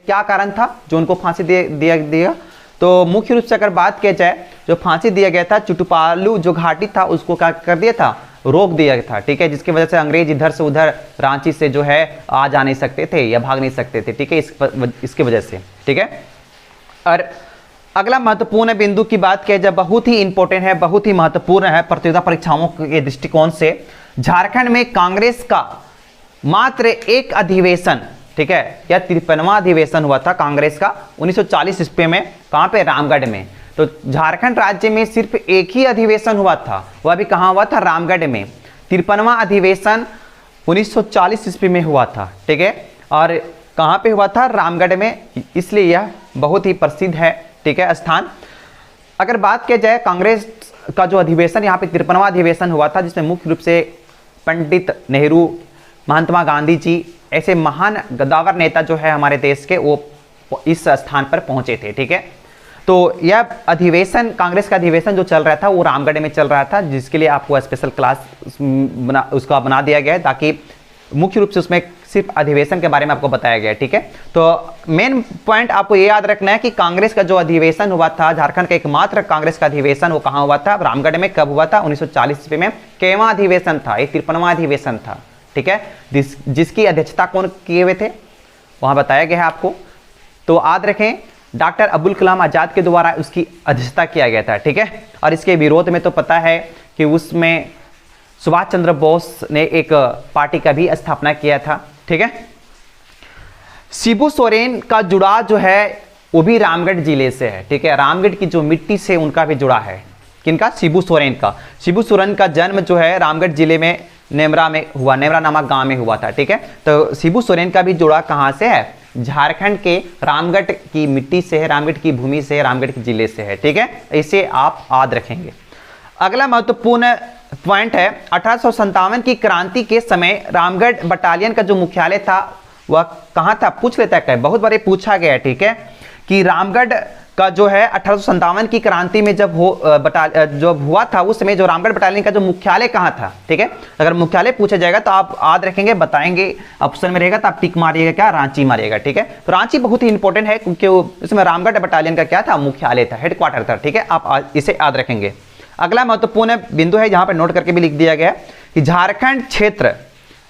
क्या कारण था जो उनको फांसी दिया। तो मुख्य रूप से अगर बात किया जाए, जो फांसी दिया गया था, चुटुपालू जो घाटी था उसको क्या कर दिया था, रोक दिया था। ठीक है, जिसकी वजह से अंग्रेज इधर से उधर रांची से जो है आ जा नहीं सकते थे या भाग नहीं सकते थे। ठीक है, इसकी वजह से। ठीक है, और अगला महत्वपूर्ण बिंदु की बात किया जाए, बहुत ही इंपॉर्टेंट है, बहुत ही महत्वपूर्ण है प्रतियोगिता परीक्षाओं के दृष्टिकोण से। झारखंड में कांग्रेस का मात्र एक अधिवेशन, ठीक है, या 53वां अधिवेशन हुआ था कांग्रेस का 1940 ईस्वी में। कहाँ पे, रामगढ़ में। तो झारखंड राज्य में सिर्फ एक ही अधिवेशन हुआ था, वह भी कहाँ हुआ था, रामगढ़ में। 53वां अधिवेशन 1940 ईस्वी में हुआ था। ठीक है, और कहाँ पे हुआ था, रामगढ़ में, इसलिए यह बहुत ही प्रसिद्ध है। ठीक है, स्थान। अगर बात किया जाए कांग्रेस का जो अधिवेशन यहाँ पे 53वां अधिवेशन हुआ था, जिसमें मुख्य रूप से पंडित नेहरू, महात्मा गांधी जी, ऐसे महान गद्दावर नेता जो है हमारे देश के, वो इस स्थान पर पहुंचे थे। ठीक है, तो यह अधिवेशन, कांग्रेस का अधिवेशन जो चल रहा था वो रामगढ़ में चल रहा था, जिसके लिए आपको स्पेशल क्लास उसका बना दिया गया है, ताकि मुख्य रूप से उसमें सिर्फ अधिवेशन के बारे में आपको बताया गया है। ठीक है, तो मेन पॉइंट आपको ये याद रखना है कि कांग्रेस का जो अधिवेशन हुआ था, झारखंड का एकमात्र कांग्रेस का अधिवेशन, वो कहाँ हुआ था, रामगढ़ में। कब हुआ था, 1940 ईस्वी में। केवां अधिवेशन था, ये 53वां अधिवेशन था। ठीक है, जिसकी अध्यक्षता कौन किए हुए थे, वहां बताया गया है आपको। तो याद रखें, डॉक्टर अब्दुल कलाम आजाद के द्वारा उसकी अध्यक्षता किया गया था। ठीक है, और इसके विरोध में तो पता है कि उसमें सुभाष चंद्र बोस ने एक पार्टी का भी स्थापना किया था। ठीक है, शिबू सोरेन का जुड़ाव जो है वो भी रामगढ़ जिले से है। ठीक है, रामगढ़ की जो मिट्टी से उनका भी जुड़ा है। किनका, शिबू सोरेन का। शिबू सोरेन का जन्म जो है रामगढ़ जिले में नेमरा में हुआ, नेमरा नामक गांव में हुआ था। ठीक है, तो शिबू सोरेन का भी जुड़ा कहां से है, झारखंड के रामगढ़ की मिट्टी से है, रामगढ़ की भूमि से है, रामगढ़ के जिले से है। ठीक है, इसे आप याद रखेंगे। अगला महत्वपूर्ण पॉइंट है, 1857 की क्रांति के समय रामगढ़ बटालियन का जो मुख्यालय था वह कहाँ था, पूछ लेता है, बहुत बार पूछा गया है। ठीक है, कि रामगढ़ का जो है 1857 की क्रांति में जब हुआ था, उस समय जो रामगढ़ बटालियन का जो मुख्यालय कहाँ था। ठीक है, अगर मुख्यालय पूछा जाएगा तो आप याद रखेंगे, बताएंगे, ऑप्शन में रहेगा तो आप टिक मारिएगा, क्या, रांची मारिएगा। ठीक है, तो रांची बहुत ही इंपॉर्टेंट है, क्योंकि इसमें रामगढ़ बटालियन का क्या था, मुख्यालय था, हेडक्वार्टर था। ठीक है, आप इसे याद रखेंगे। अगला महत्वपूर्ण बिंदु है, जहां पर नोट करके भी लिख दिया गया कि झारखंड क्षेत्र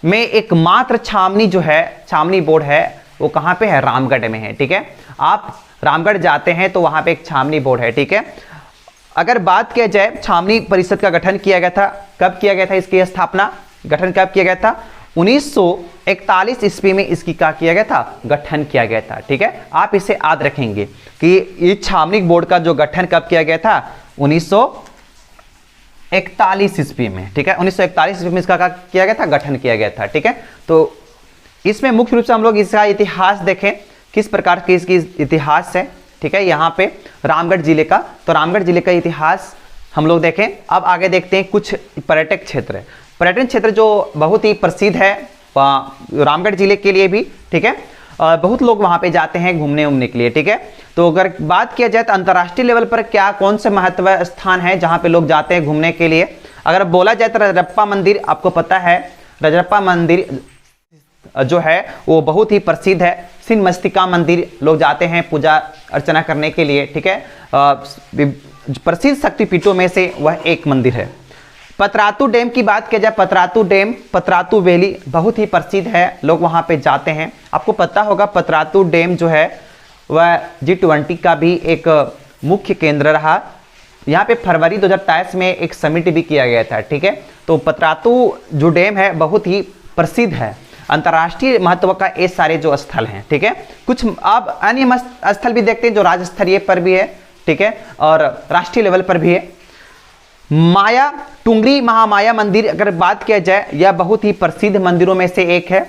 में एकमात्र छावनी जो है, छावनी बोर्ड है, वो कहां पे है, रामगढ़ में है। ठीक है, आप रामगढ़ जाते हैं तो वहां पे एक छावनी बोर्ड है। ठीक है, अगर बात किया जाए छावनी परिषद का गठन किया गया था, कब किया गया था, इसकी स्थापना, गठन कब किया गया था, 1941 ईस्वी में इसकी क्या किया गया था, गठन किया गया था। ठीक है, आप इसे याद रखेंगे कि इस छावनी बोर्ड का जो गठन कब किया गया था, 1941 ईस्वी में। ठीक है, 1941 ईस्वी में इसका क्या किया गया था, गठन किया गया था। ठीक है, तो इसमें मुख्य रूप से हम लोग इसका इतिहास देखें किस प्रकार की इसकी इतिहास है, ठीक है, यहाँ पे रामगढ़ जिले का। तो रामगढ़ जिले का इतिहास हम लोग देखें। अब आगे देखते हैं कुछ पर्यटक क्षेत्र। पर्यटन क्षेत्र जो बहुत ही प्रसिद्ध है रामगढ़ जिले के लिए भी, ठीक है, बहुत लोग वहाँ पे जाते हैं घूमने उमने के लिए, ठीक है। तो अगर बात किया जाए तो अंतर्राष्ट्रीय लेवल पर क्या कौन से महत्व स्थान है जहाँ पे लोग जाते हैं घूमने के लिए, अगर बोला जाए तो रजरप्पा मंदिर, आपको पता है रजरप्पा मंदिर जो है वो बहुत ही प्रसिद्ध है। छिन्नमस्तिका मंदिर लोग जाते हैं पूजा अर्चना करने के लिए, ठीक है, प्रसिद्ध शक्तिपीठों में से वह एक मंदिर है। पतरातू डैम की बात किया जाए, पतरातू डैम, पतरातू वैली बहुत ही प्रसिद्ध है, लोग वहाँ पे जाते हैं। आपको पता होगा पतरातू डैम जो है वह G20 का भी एक मुख्य केंद्र रहा। यहाँ पे फरवरी 2023 में एक समिट भी किया गया था, ठीक है। तो पतरातू जो डैम है बहुत ही प्रसिद्ध है, अंतर्राष्ट्रीय महत्व का ये सारे जो स्थल हैं, ठीक है। कुछ अब अन्य स्थल भी देखते हैं जो राज्य स्तरीय पर भी है, ठीक है, और राष्ट्रीय लेवल पर भी है। माया टुंगरी महामाया मंदिर अगर बात किया जाए, यह बहुत ही प्रसिद्ध मंदिरों में से एक है।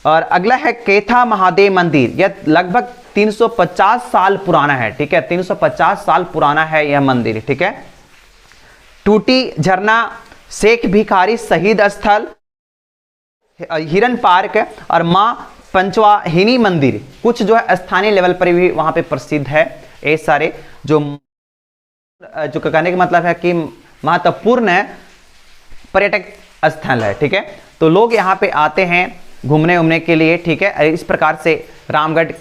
और अगला है केथा महादेव मंदिर, यह लगभग 350 साल पुराना है, ठीक है, 350 साल पुराना है यह मंदिर, ठीक है। टूटी झरना, शेख भिखारी शहीद स्थल, हिरन पार्क और मां पंचवाहिनी मंदिर, कुछ जो है स्थानीय लेवल पर भी वहां पे प्रसिद्ध है। ये सारे जो कहने का मतलब है कि महत्वपूर्ण पर्यटक स्थल है, ठीक है। तो लोग यहाँ पे आते हैं घूमने उमने के लिए, ठीक है। इस प्रकार से रामगढ़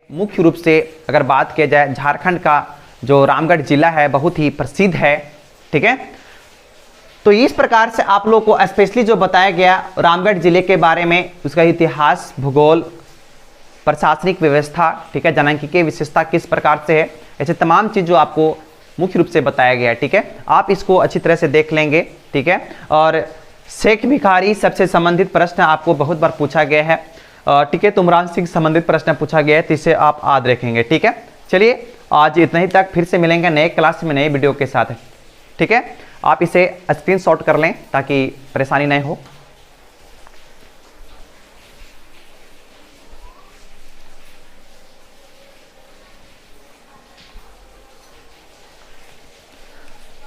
मुख्य रूप से अगर बात किया जाए, झारखंड का जो रामगढ़ जिला है बहुत ही प्रसिद्ध है, ठीक है। तो इस प्रकार से आप लोग को स्पेशली जो बताया गया रामगढ़ जिले के बारे में, उसका इतिहास, भूगोल, प्रशासनिक व्यवस्था, ठीक है, जनांकीय विशेषता किस प्रकार से है, ऐसे तमाम चीज़ जो आपको मुख्य रूप से बताया गया है, ठीक है। आप इसको अच्छी तरह से देख लेंगे, ठीक है। और शेख भिखारी सबसे संबंधित प्रश्न आपको बहुत बार पूछा गया है, ठीक है, तुमरान सिंह संबंधित प्रश्न पूछा गया है, तो इसे आप याद रखेंगे, ठीक है। चलिए आज इतना ही तक, फिर से मिलेंगे नए क्लास में नए वीडियो के साथ, ठीक है। आप इसे स्क्रीनशॉट कर लें ताकि परेशानी नहीं हो।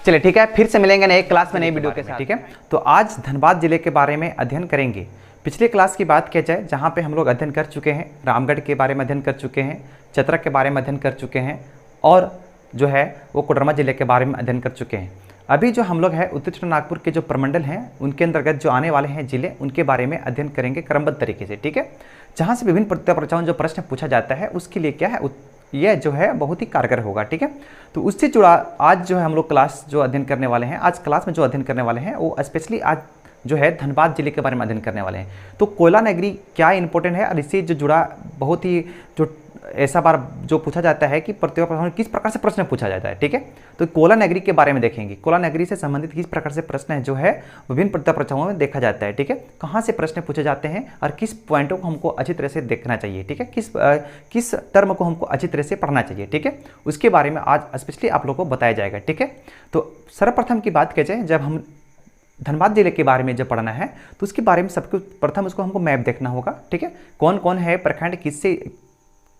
चलिए ठीक है, फिर से मिलेंगे नए क्लास में नई वीडियो के साथ, ठीक है। तो आज धनबाद जिले के बारे में अध्ययन करेंगे। पिछले क्लास की बात किया जाए, जहाँ पे हम लोग अध्ययन कर चुके हैं, रामगढ़ के बारे में अध्ययन कर चुके हैं, चतरा के बारे में अध्ययन कर चुके हैं, और जो है वो कोडरमा जिले के बारे में अध्ययन कर चुके हैं। अभी जो हम लोग हैं उत्तर छोटानागपुर के जो प्रमंडल हैं उनके अंतर्गत जो आने वाले हैं जिले, उनके बारे में अध्ययन करेंगे क्रमबद्ध तरीके से, ठीक है। जहाँ से विभिन्न परीक्षाओं जो प्रश्न पूछा जाता है उसके लिए क्या है, यह जो है बहुत ही कारगर होगा, ठीक है। तो उससे जुड़ा आज जो है हम लोग क्लास जो अध्ययन करने वाले हैं, आज क्लास में जो अध्ययन करने वाले हैं वो स्पेशली आज जो है धनबाद जिले के बारे में अध्ययन करने वाले हैं। तो कोयला नगरी क्या इंपॉर्टेंट है और इससे जो जुड़ा बहुत ही जो ऐसा बार जो पूछा जाता है कि प्रतियोगिता में किस प्रकार से प्रश्न पूछा जाता है, ठीक है। तो कोयला नगरी के बारे में देखेंगे, कोयला नगरी से संबंधित किस प्रकार से प्रश्न है जो है विभिन्न परीक्षाओं में देखा जाता है, ठीक है। कहाँ से प्रश्न पूछे जाते हैं और किस पॉइंटों को हमको अच्छी तरह से देखना चाहिए, ठीक है, किस टर्म को हमको अच्छी तरह से पढ़ना चाहिए, ठीक है। उसके बारे में आज स्पेशली आप लोगों को बताया जाएगा, ठीक है। तो सर्वप्रथम की बात की जाए, जब हम धनबाद जिले के बारे में जब पढ़ना है तो उसके बारे में सबको प्रथम उसको हमको मैप देखना होगा, ठीक है। कौन कौन है प्रखंड,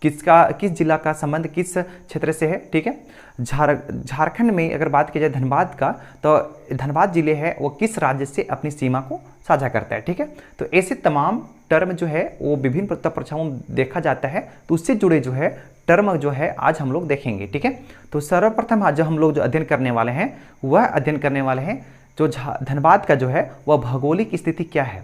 किस जिला का संबंध किस क्षेत्र से है, ठीक है। झारखंड में अगर बात की जाए धनबाद का, तो धनबाद जिले है वो किस राज्य से अपनी सीमा को साझा करता है, ठीक है। तो ऐसे तमाम टर्म जो है वो विभिन्न परीक्षाओं में देखा जाता है, तो उससे जुड़े जो है टर्म जो है आज हम लोग देखेंगे, ठीक है। तो सर्वप्रथम आज हम लोग जो अध्ययन करने वाले हैं वह अध्ययन करने वाले हैं जो धनबाद का जो है वह भौगोलिक स्थिति क्या है,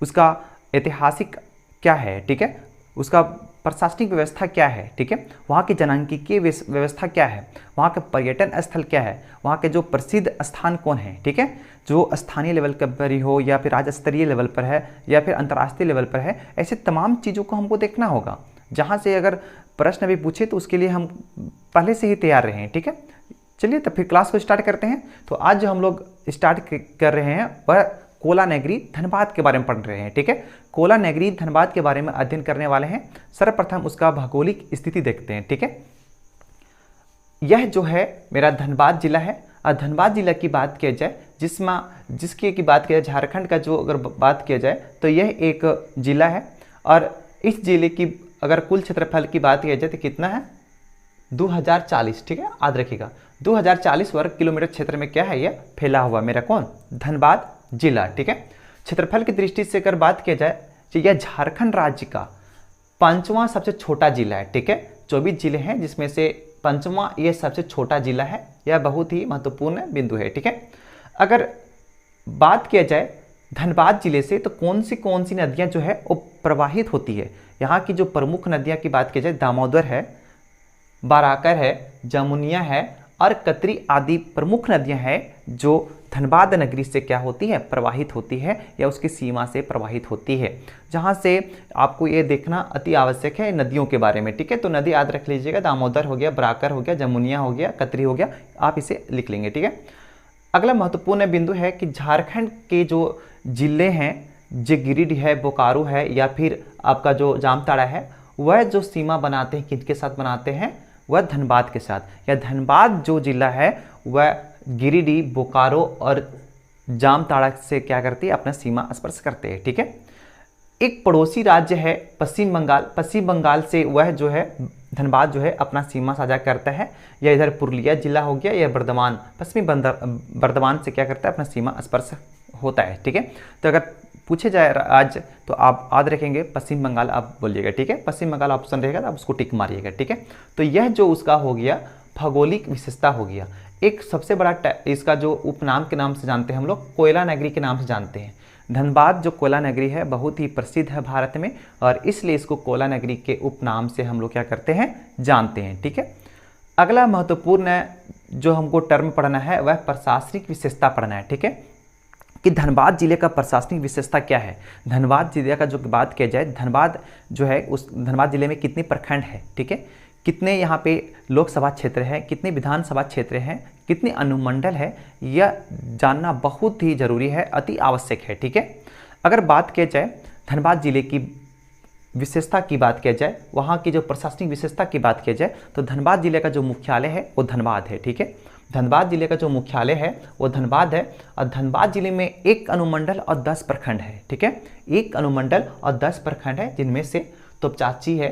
उसका ऐतिहासिक क्या है, ठीक है, उसका प्रशासनिक व्यवस्था क्या है, ठीक है, वहाँ की जनांकीय व्यवस्था क्या है, वहाँ के पर्यटन स्थल क्या है, वहाँ के जो प्रसिद्ध स्थान कौन है, ठीक है, जो स्थानीय लेवल पर ही हो या फिर राज्य स्तरीय लेवल पर है या फिर अंतर्राष्ट्रीय लेवल पर है, ऐसे तमाम चीज़ों को हमको देखना होगा। जहाँ से अगर प्रश्न भी पूछे तो उसके लिए हम पहले से ही तैयार रहें, ठीक है। चलिए तो फिर क्लास को स्टार्ट करते हैं। तो आज जो हम लोग स्टार्ट कर रहे हैं वह कोयला नगरी धनबाद के बारे में पढ़ रहे हैं, ठीक है। कोयला नगरी धनबाद के बारे में अध्ययन करने वाले हैं। सर्वप्रथम उसका भौगोलिक स्थिति देखते हैं, ठीक है। यह जो है मेरा धनबाद जिला है और धनबाद जिला की बात किया जाए, जिसकी की बात किया जाए झारखंड का जो अगर बात किया जाए तो यह एक जिला है और इस जिले की अगर कुल क्षेत्रफल की बात की जाए तो कितना है 2040, ठीक है, याद रखिएगा 2040 वर्ग किलोमीटर क्षेत्र में क्या है, यह फैला हुआ मेरा कौन, धनबाद जिला, ठीक है। क्षेत्रफल की दृष्टि से अगर बात की जाए तो यह झारखंड राज्य का 5वां सबसे छोटा जिला है, ठीक है। 24 जिले हैं जिसमें से 5वां यह सबसे छोटा जिला है। यह बहुत ही महत्वपूर्ण बिंदु है, ठीक है। अगर बात किया जाए धनबाद जिले से तो कौन सी नदियां जो है वो प्रवाहित होती है, यहाँ की जो प्रमुख नदियां की बात की जाए दामोदर है, बाराकर है, जमुनिया है और कतरी आदि प्रमुख नदियां हैं जो धनबाद नगरी से क्या होती है, प्रवाहित होती है या उसकी सीमा से प्रवाहित होती है। जहां से आपको ये देखना अति आवश्यक है नदियों के बारे में, ठीक है। तो नदी याद रख लीजिएगा, दामोदर हो गया, बराकर हो गया, जमुनिया हो गया, कतरी हो गया, आप इसे लिख लेंगे, ठीक है। अगला महत्वपूर्ण बिंदु है कि झारखंड के जो जिले हैं, जो गिरिडीह है, बोकारो है या फिर आपका जो जामताड़ा है, वह जो सीमा बनाते हैं किनके साथ बनाते हैं, वह धनबाद के साथ। या धनबाद जो जिला है वह गिरिडीह, बोकारो और जामताड़ा से क्या करती है, अपना सीमा स्पर्श करते हैं, ठीक है। एक पड़ोसी राज्य है पश्चिम बंगाल, पश्चिम बंगाल से वह जो है धनबाद जो है अपना सीमा साझा करता है। या इधर पुरुलिया जिला हो गया या बर्धमान, पश्चिमी बर्धमान से क्या करता है, अपना सीमा स्पर्श होता है, ठीक है। तो अगर पूछे जाए आज तो आप याद रखेंगे पश्चिम बंगाल आप बोलिएगा, ठीक है। पश्चिम बंगाल ऑप्शन रहेगा तो आप उसको टिक मारिएगा, ठीक है। तो यह जो उसका हो गया भौगोलिक विशेषता हो गया। एक सबसे बड़ा इसका जो उपनाम के नाम से जानते हैं हम लोग, कोयला नगरी के नाम से जानते हैं। धनबाद जो कोयला नगरी है बहुत ही प्रसिद्ध है भारत में और इसलिए इसको कोयला नगरी के उपनाम से हम लोग क्या करते हैं, जानते हैं, ठीक है। अगला महत्वपूर्ण जो हमको टर्म पढ़ना है वह प्रशासनिक विशेषता पढ़ना है, ठीक है, कि धनबाद जिले का प्रशासनिक विशेषता क्या है। धनबाद जिले का जो बात किया जाए, धनबाद जो है उस धनबाद जिले में कितने प्रखंड है, ठीक है, कितने यहाँ पे लोकसभा क्षेत्र है, कितने विधानसभा क्षेत्र हैं, कितने अनुमंडल है, यह जानना बहुत ही जरूरी है, अति आवश्यक है, ठीक है। अगर बात किया जाए धनबाद जिले की विशेषता की बात किया जाए, वहाँ की जो प्रशासनिक विशेषता की बात किया जाए तो धनबाद जिले का जो मुख्यालय है वो धनबाद है, ठीक है। धनबाद जिले का जो मुख्यालय है वो धनबाद है और धनबाद जिले में 1 अनुमंडल और 10 प्रखंड है, ठीक है। 1 अनुमंडल और 10 प्रखंड है जिनमें से तोपचाची है,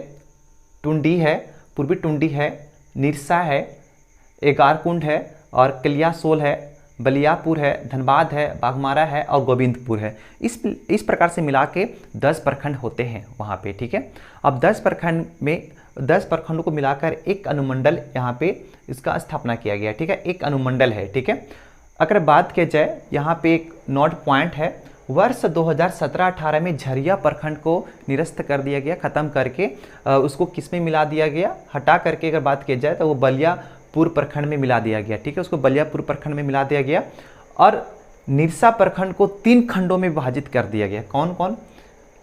टुंडी है, पूर्वी टुंडी है, निरसा है, एगारकुंड है और कलियासोल है, बलियापुर है, धनबाद है, बाघमारा है और गोविंदपुर है। इस प्रकार से मिला के 10 प्रखंड होते हैं वहाँ पे, ठीक है। अब 10 प्रखंड में 10 प्रखंडों को मिलाकर 1 अनुमंडल यहाँ पे इसका स्थापना किया गया, ठीक है, 1 अनुमंडल है, ठीक है। अगर बात की जाए यहाँ पे एक नोट पॉइंट है, वर्ष 2017-18 में झरिया प्रखंड को निरस्त कर दिया गया, ख़त्म करके उसको किस में मिला दिया गया, हटा करके अगर बात की जाए तो वो बलियापुर प्रखंड में मिला दिया गया, ठीक है, उसको बलियापुर प्रखंड में मिला दिया गया। और निरसा प्रखंड को 3 खंडों में विभाजित कर दिया गया। कौन कौन,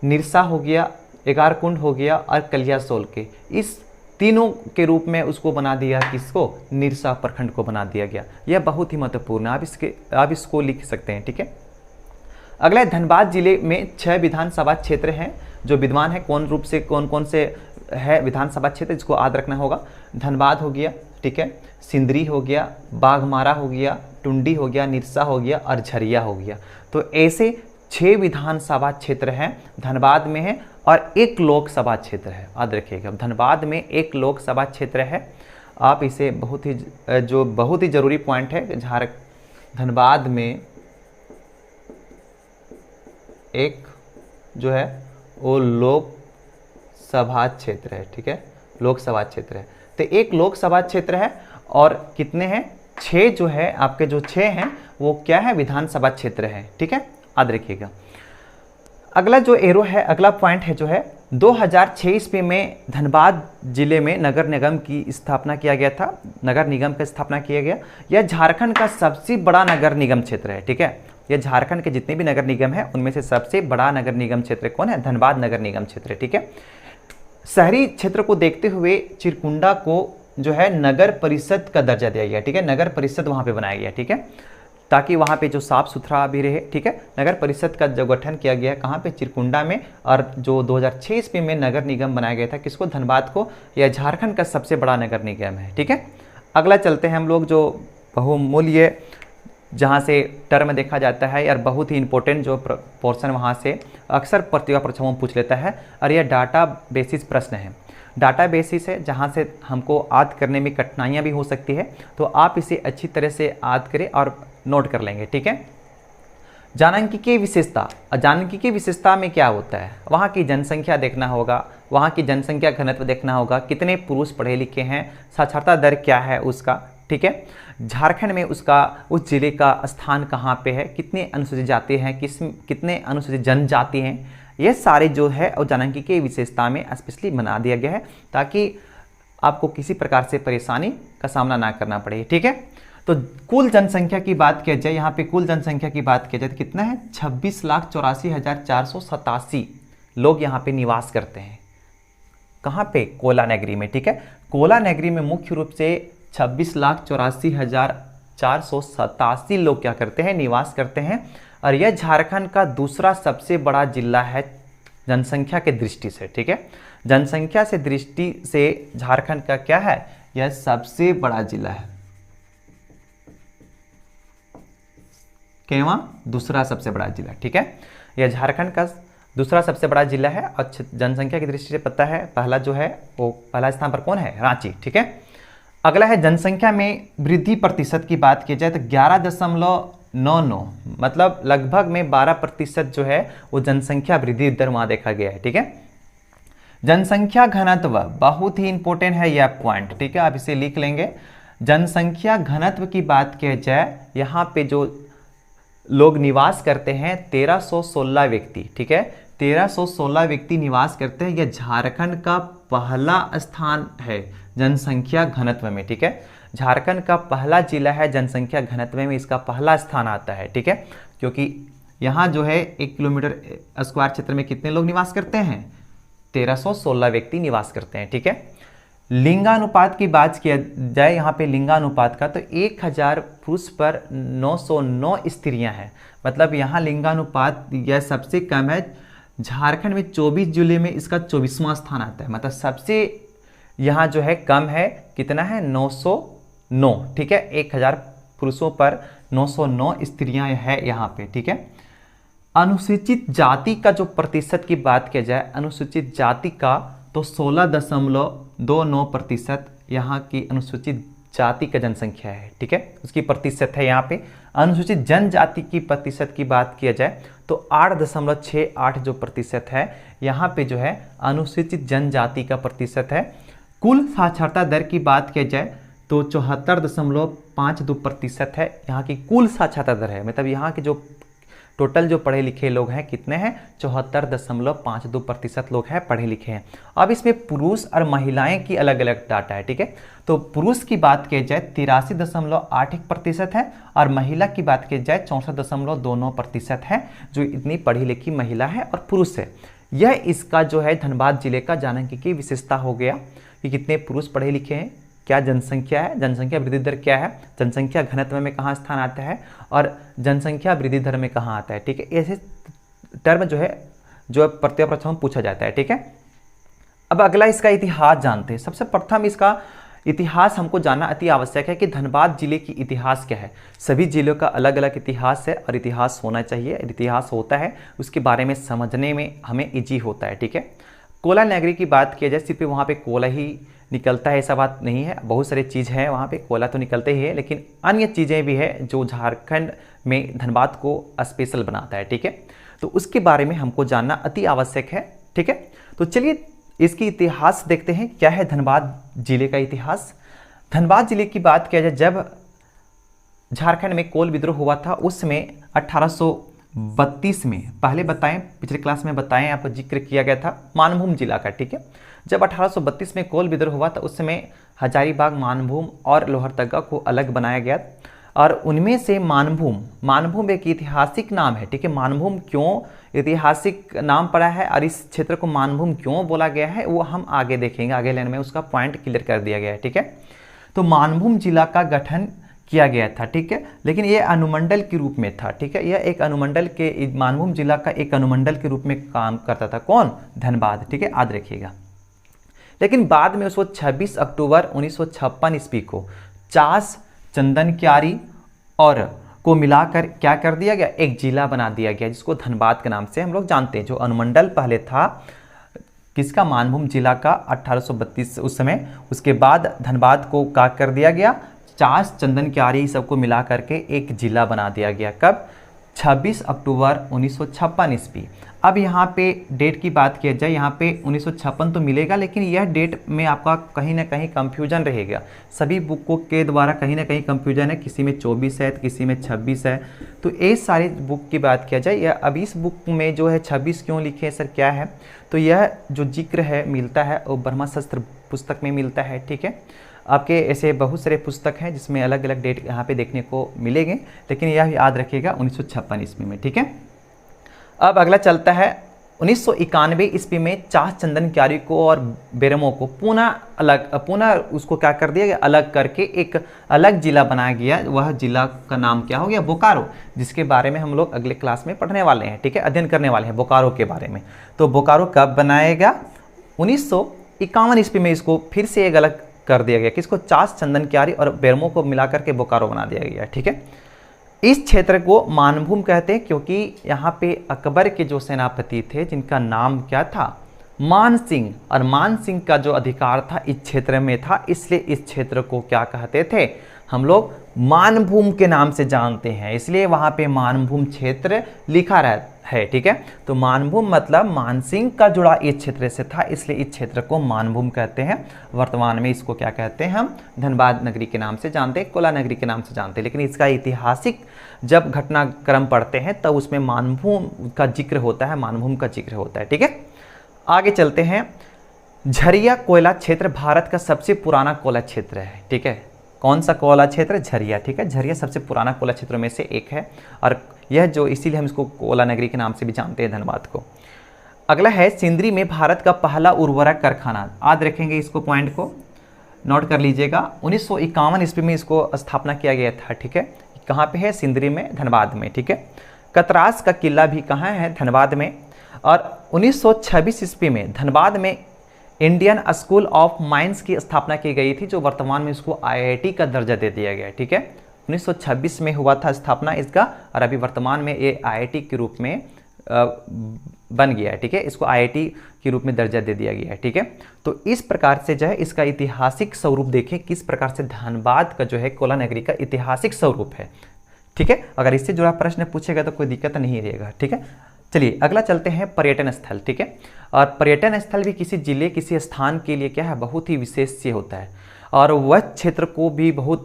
निरसा हो गया, एगारकुंड हो गया और कलियासोल के, इस तीनों के रूप में उसको बना दिया, किसको, निरसा प्रखंड को बना दिया गया। यह बहुत ही महत्वपूर्ण है, आप इसको लिख सकते हैं, ठीक है। अगला धनबाद जिले में 6 विधानसभा क्षेत्र हैं जो विद्यमान है। कौन रूप से कौन कौन से है विधानसभा क्षेत्र, इसको याद रखना होगा। धनबाद हो गया, ठीक है, सिंदरी हो गया, बाघमारा हो गया, टुंडी हो गया, निरसा हो गया और झरिया हो गया। तो ऐसे 6 विधानसभा क्षेत्र हैं धनबाद में है और 1 लोकसभा क्षेत्र है, याद रखिएगा। धनबाद में 1 लोकसभा क्षेत्र है। आप इसे बहुत ही जरूरी पॉइंट है, धनबाद में एक जो है वो लोकसभा क्षेत्र है, ठीक है, लोकसभा क्षेत्र है। तो 1 लोकसभा क्षेत्र है और कितने हैं, 6 जो है आपके जो 6 हैं वो क्या है, विधानसभा क्षेत्र है, ठीक है, याद रखिएगा। अगला जो एरो है, अगला पॉइंट है जो है 2006 ईस्वी में धनबाद जिले में नगर निगम की स्थापना किया गया था, नगर निगम का स्थापना किया गया। यह झारखंड का सबसे बड़ा नगर निगम क्षेत्र है, ठीक है। यह झारखंड के जितने भी नगर निगम है उनमें से सबसे बड़ा नगर निगम क्षेत्र कौन है, धनबाद नगर निगम क्षेत्र है, ठीक है। शहरी क्षेत्र को देखते हुए चिरकुंडा को जो है नगर परिषद का दर्जा दिया गया, ठीक है, नगर परिषद वहाँ पे बनाया गया, ठीक है, ताकि वहाँ पे जो साफ सुथरा भी रहे, ठीक है। नगर परिषद का जो गठन किया गया कहाँ पे, चिरकुंडा में। और जो 2006 ईस्वी में नगर निगम बनाया गया था किसको, धनबाद को। यह झारखंड का सबसे बड़ा नगर निगम है, ठीक है। अगला चलते हैं हम लोग जो बहुमूल्य जहाँ से टर्म देखा जाता है यार, बहुत ही इंपॉर्टेंट जो पोर्शन वहाँ से अक्सर प्रतिभा परीक्षाओं में पूछ लेता है। और यह डाटा बेसिस प्रश्न है, डाटा बेसिस है जहाँ से हमको याद करने में कठिनाइयाँ भी हो सकती है। तो आप इसे अच्छी तरह से याद करें और नोट कर लेंगे, ठीक है। जानकीय विशेषता, जानकीय विशेषता में क्या होता है, वहाँ की जनसंख्या देखना होगा, वहाँ की जनसंख्या घनत्व देखना होगा, कितने पुरुष पढ़े लिखे हैं, साक्षरता दर क्या है उसका, ठीक है। झारखंड में उसका उस जिले का स्थान कहाँ पे है, कितने अनुसूचित जाति हैं, कितने अनुसूचित जनजाति हैं, ये सारे जो है और जानकीय विशेषता में स्पेशली बना दिया गया है ताकि आपको किसी प्रकार से परेशानी का सामना ना करना पड़े, ठीक है। तो कुल जनसंख्या की बात किया जाए, यहाँ पे कुल जनसंख्या की बात किया जाए तो कितना है, 26,84,487 लोग यहाँ पे निवास करते हैं। कहाँ पे, कोला नगरी में, ठीक है। कोला नगरी में मुख्य रूप से 26,84,487 लोग क्या करते हैं, निवास करते हैं। और यह झारखंड का दूसरा सबसे बड़ा जिला है जनसंख्या के दृष्टि से, ठीक है। जनसंख्या से दृष्टि से झारखंड का क्या है, यह सबसे बड़ा जिला है। केवा, दूसरा सबसे बड़ा जिला, ठीक है। यह झारखंड का दूसरा सबसे बड़ा जिला है और जनसंख्या की दृष्टि से पता है पहला जो है वो पहला स्थान पर कौन है, रांची, ठीक है। अगला है जनसंख्या में वृद्धि प्रतिशत की बात की जाए तो 11.99, मतलब लगभग में 12% जो है वो जनसंख्या वृद्धि दर वहां देखा गया है, ठीक है। जनसंख्या घनत्व बहुत ही इंपॉर्टेंट है यह पॉइंट, ठीक है, आप इसे लिख लेंगे। जनसंख्या घनत्व की बात की जाए, यहाँ पे जो लोग निवास करते हैं 1316 व्यक्ति, ठीक है, 1316 व्यक्ति निवास करते हैं। यह झारखंड का पहला स्थान है जनसंख्या घनत्व में, ठीक है। झारखंड का पहला जिला है जनसंख्या घनत्व में, इसका पहला स्थान आता है, ठीक है। क्योंकि यहाँ जो है 1 किलोमीटर स्क्वायर क्षेत्र में कितने लोग निवास करते हैं, 1316 व्यक्ति निवास करते हैं, ठीक है। लिंगानुपात की बात किया जाए यहाँ पे लिंगानुपात का, तो 1000 पुरुष पर 909 स्त्रियां हैं, मतलब यहाँ लिंगानुपात यह सबसे कम है। झारखंड में 24 जिले में इसका 24वां स्थान आता है, मतलब सबसे यहाँ जो है कम है, कितना है, 909, ठीक है। 1000 पुरुषों पर 909 स्त्रियां है यहाँ पे, ठीक है। अनुसूचित जाति का जो प्रतिशत की बात किया जाए, अनुसूचित जाति का तो 16.29% यहाँ की अनुसूचित जाति का जनसंख्या है, ठीक है, उसकी प्रतिशत है यहाँ पे। अनुसूचित जनजाति की प्रतिशत की बात किया जाए तो 8.68 जो प्रतिशत है यहाँ पे जो है अनुसूचित जनजाति का प्रतिशत है। कुल साक्षरता दर की बात किया जाए तो 74.52% है यहाँ की कुल साक्षरता दर है, मतलब यहाँ के जो टोटल जो पढ़े लिखे लोग हैं कितने हैं, 74.52% लोग हैं पढ़े लिखे हैं। अब इसमें पुरुष और महिलाएं की अलग अलग डाटा है, ठीक है। तो पुरुष की बात की जाए 83.81% है और महिला की बात की जाए 64.29% है, जो इतनी पढ़ी लिखी महिला है और पुरुष है। यह इसका जो है धनबाद जिले का जानकीय विशेषता हो गया कि कितने पुरुष पढ़े लिखे हैं, क्या जनसंख्या है, जनसंख्या वृद्धि दर क्या है, जनसंख्या घनत्व में कहाँ स्थान आता है और जनसंख्या वृद्धि दर में कहाँ आता है, ठीक है। ऐसे टर्म जो है जो प्रतिभा परीक्षा में पूछा जाता है, ठीक है। अब अगला इसका इतिहास जानते हैं। सबसे प्रथम इसका इतिहास हमको जानना अति आवश्यक है कि धनबाद जिले की इतिहास क्या है। सभी जिलों का अलग अलग इतिहास है और इतिहास होना चाहिए, इतिहास होता है उसके बारे में समझने में हमें ईजी होता है, ठीक है। कोला नगरी की बात किया जाए, सिर्फ वहाँ पे कोला ही निकलता है ऐसा बात नहीं है, बहुत सारी चीज़ है वहाँ पे, कोला तो निकलते ही है लेकिन अन्य चीज़ें भी है जो झारखंड में धनबाद को स्पेशल बनाता है, ठीक है। तो उसके बारे में हमको जानना अति आवश्यक है, ठीक है। तो चलिए इसकी इतिहास देखते हैं, क्या है धनबाद जिले का इतिहास। धनबाद जिले की बात किया जाए, जब झारखंड में कोल विद्रोह हुआ था उसमें 1832 में, पहले बताएं पिछले क्लास में बताएं, आपको जिक्र किया गया था मानभूम जिला का, ठीक है। जब 1832 में कोल विद्रोह हुआ था उस समय हजारीबाग, मानभूम और लोहरदगा को अलग बनाया गया और उनमें से मानभूम एक ऐतिहासिक नाम है, ठीक है। मानभूम क्यों ऐतिहासिक नाम पड़ा है और इस क्षेत्र को मानभूम क्यों बोला गया है वो हम आगे देखेंगे, आगे लाइन में उसका पॉइंट क्लियर कर दिया गया है, ठीक है। तो मानभूम जिला का गठन किया गया था, ठीक है, लेकिन ये अनुमंडल के रूप में था, ठीक है। यह एक अनुमंडल के, मानभूम जिला का एक अनुमंडल के रूप में काम करता था, कौन, धनबाद, ठीक है, याद रखिएगा। लेकिन बाद में उसको 26 अक्टूबर 1956 ईस्वी को चास, चंदन क्यारी और को मिलाकर क्या कर दिया गया, एक जिला बना दिया गया, जिसको धनबाद के नाम से हम लोग जानते हैं। जो अनुमंडल पहले था किसका, मानभूम जिला का 1832 उस समय, उसके बाद धनबाद को क्या कर दिया गया, चास, चंदन क्यारी सबको मिला करके एक जिला बना दिया गया। कब, 26 अक्टूबर 1956 ईस्वी। अब यहाँ पे डेट की बात किया जाए, यहाँ पे 1956 तो मिलेगा, लेकिन यह डेट में आपका कहीं ना कहीं कंफ्यूजन रहेगा। सभी बुकों के द्वारा कहीं ना कहीं कंफ्यूजन है, किसी में 24 है तो किसी में 26 है। तो ये सारी बुक की बात किया जाए, या अब इस बुक में जो है 26 क्यों लिखे हैं सर, क्या है, तो यह जो जिक्र है मिलता है वो ब्रह्मशस्त्र पुस्तक में मिलता है। ठीक है, आपके ऐसे बहुत सारे पुस्तक हैं जिसमें अलग अलग डेट यहाँ पे देखने को मिलेंगे, लेकिन यह याद रखिएगा 1956 ईस्वी में। ठीक है, अब अगला चलता है 1991 ईस्वी में चास, चंदन क्यारी को और बेरमो को पुनः उसको क्या कर दिया गया, अलग करके एक अलग जिला बनाया गया। वह जिला का नाम क्या हो गया, बोकारो, जिसके बारे में हम लोग अगले क्लास में पढ़ने वाले हैं। ठीक है, अध्ययन करने वाले हैं बोकारो के बारे में। तो बोकारो कब बनाएगा, 1951 ईस्वी में इसको फिर से एक अलग कर दिया गया, किसको, चास, चंदन क्यारी और बेरमो को मिलाकर के बोकारो बना दिया गया। ठीक है, इस क्षेत्र को मानभूम कहते हैं क्योंकि यहाँ पे अकबर के जो सेनापति थे जिनका नाम क्या था, मान सिंह, और मान सिंह का जो अधिकार था इस क्षेत्र में था, इसलिए इस क्षेत्र को क्या कहते थे हम लोग, मानभूम के नाम से जानते हैं, इसलिए वहाँ पे मानभूम क्षेत्र लिखा है। ठीक है, तो मानभूम मतलब मानसिंह का जुड़ा इस क्षेत्र से था, इसलिए इस क्षेत्र को मानभूम कहते हैं। वर्तमान में इसको क्या कहते हैं हम, धनबाद नगरी के नाम से जानते हैं, कोला नगरी के नाम से जानते हैं, लेकिन इसका ऐतिहासिक जब घटनाक्रम पढ़ते हैं तब उसमें मानभूम का जिक्र होता है, मानभूम का जिक्र होता है। ठीक है, आगे चलते हैं। झरिया कोयला क्षेत्र भारत का सबसे पुराना कोयला क्षेत्र है। ठीक है, कौन सा कोयला क्षेत्र, झरिया। ठीक है, झरिया सबसे पुराना कोयला क्षेत्रों में से एक है, और यह जो इसीलिए हम इसको कोयला नगरी के नाम से भी जानते हैं, धनबाद को। अगला है सिंदरी में भारत का पहला उर्वरक कारखाना, याद रखेंगे इसको, पॉइंट को नोट कर लीजिएगा। 1951 ईस्वी में इसको स्थापना किया गया था। ठीक है, कहाँ पे है, सिंदरी में, धनबाद में। ठीक है, कतरास का किला भी कहाँ है, धनबाद में। और 1926 ईस्वी में धनबाद में इंडियन स्कूल ऑफ माइंस की स्थापना की गई थी, जो वर्तमान में इसको IIT का दर्जा दे दिया गया है। ठीक है, 1926 में हुआ था स्थापना इसका, और अभी वर्तमान में ये IIT के रूप में बन गया है। ठीक है, इसको IIT के रूप में दर्जा दे दिया गया है। ठीक है, तो इस प्रकार से जो है इसका ऐतिहासिक स्वरूप देखें, किस प्रकार से धनबाद का जो है कोला नगरी का ऐतिहासिक स्वरूप है। ठीक है, अगर इससे जुड़ा प्रश्न पूछेगा तो कोई दिक्कत नहीं रहेगा। ठीक है, चलिए अगला चलते हैं पर्यटन स्थल। ठीक है, और पर्यटन स्थल भी किसी जिले, किसी स्थान के लिए क्या है, बहुत ही विशेष से होता है, और वह क्षेत्र को भी बहुत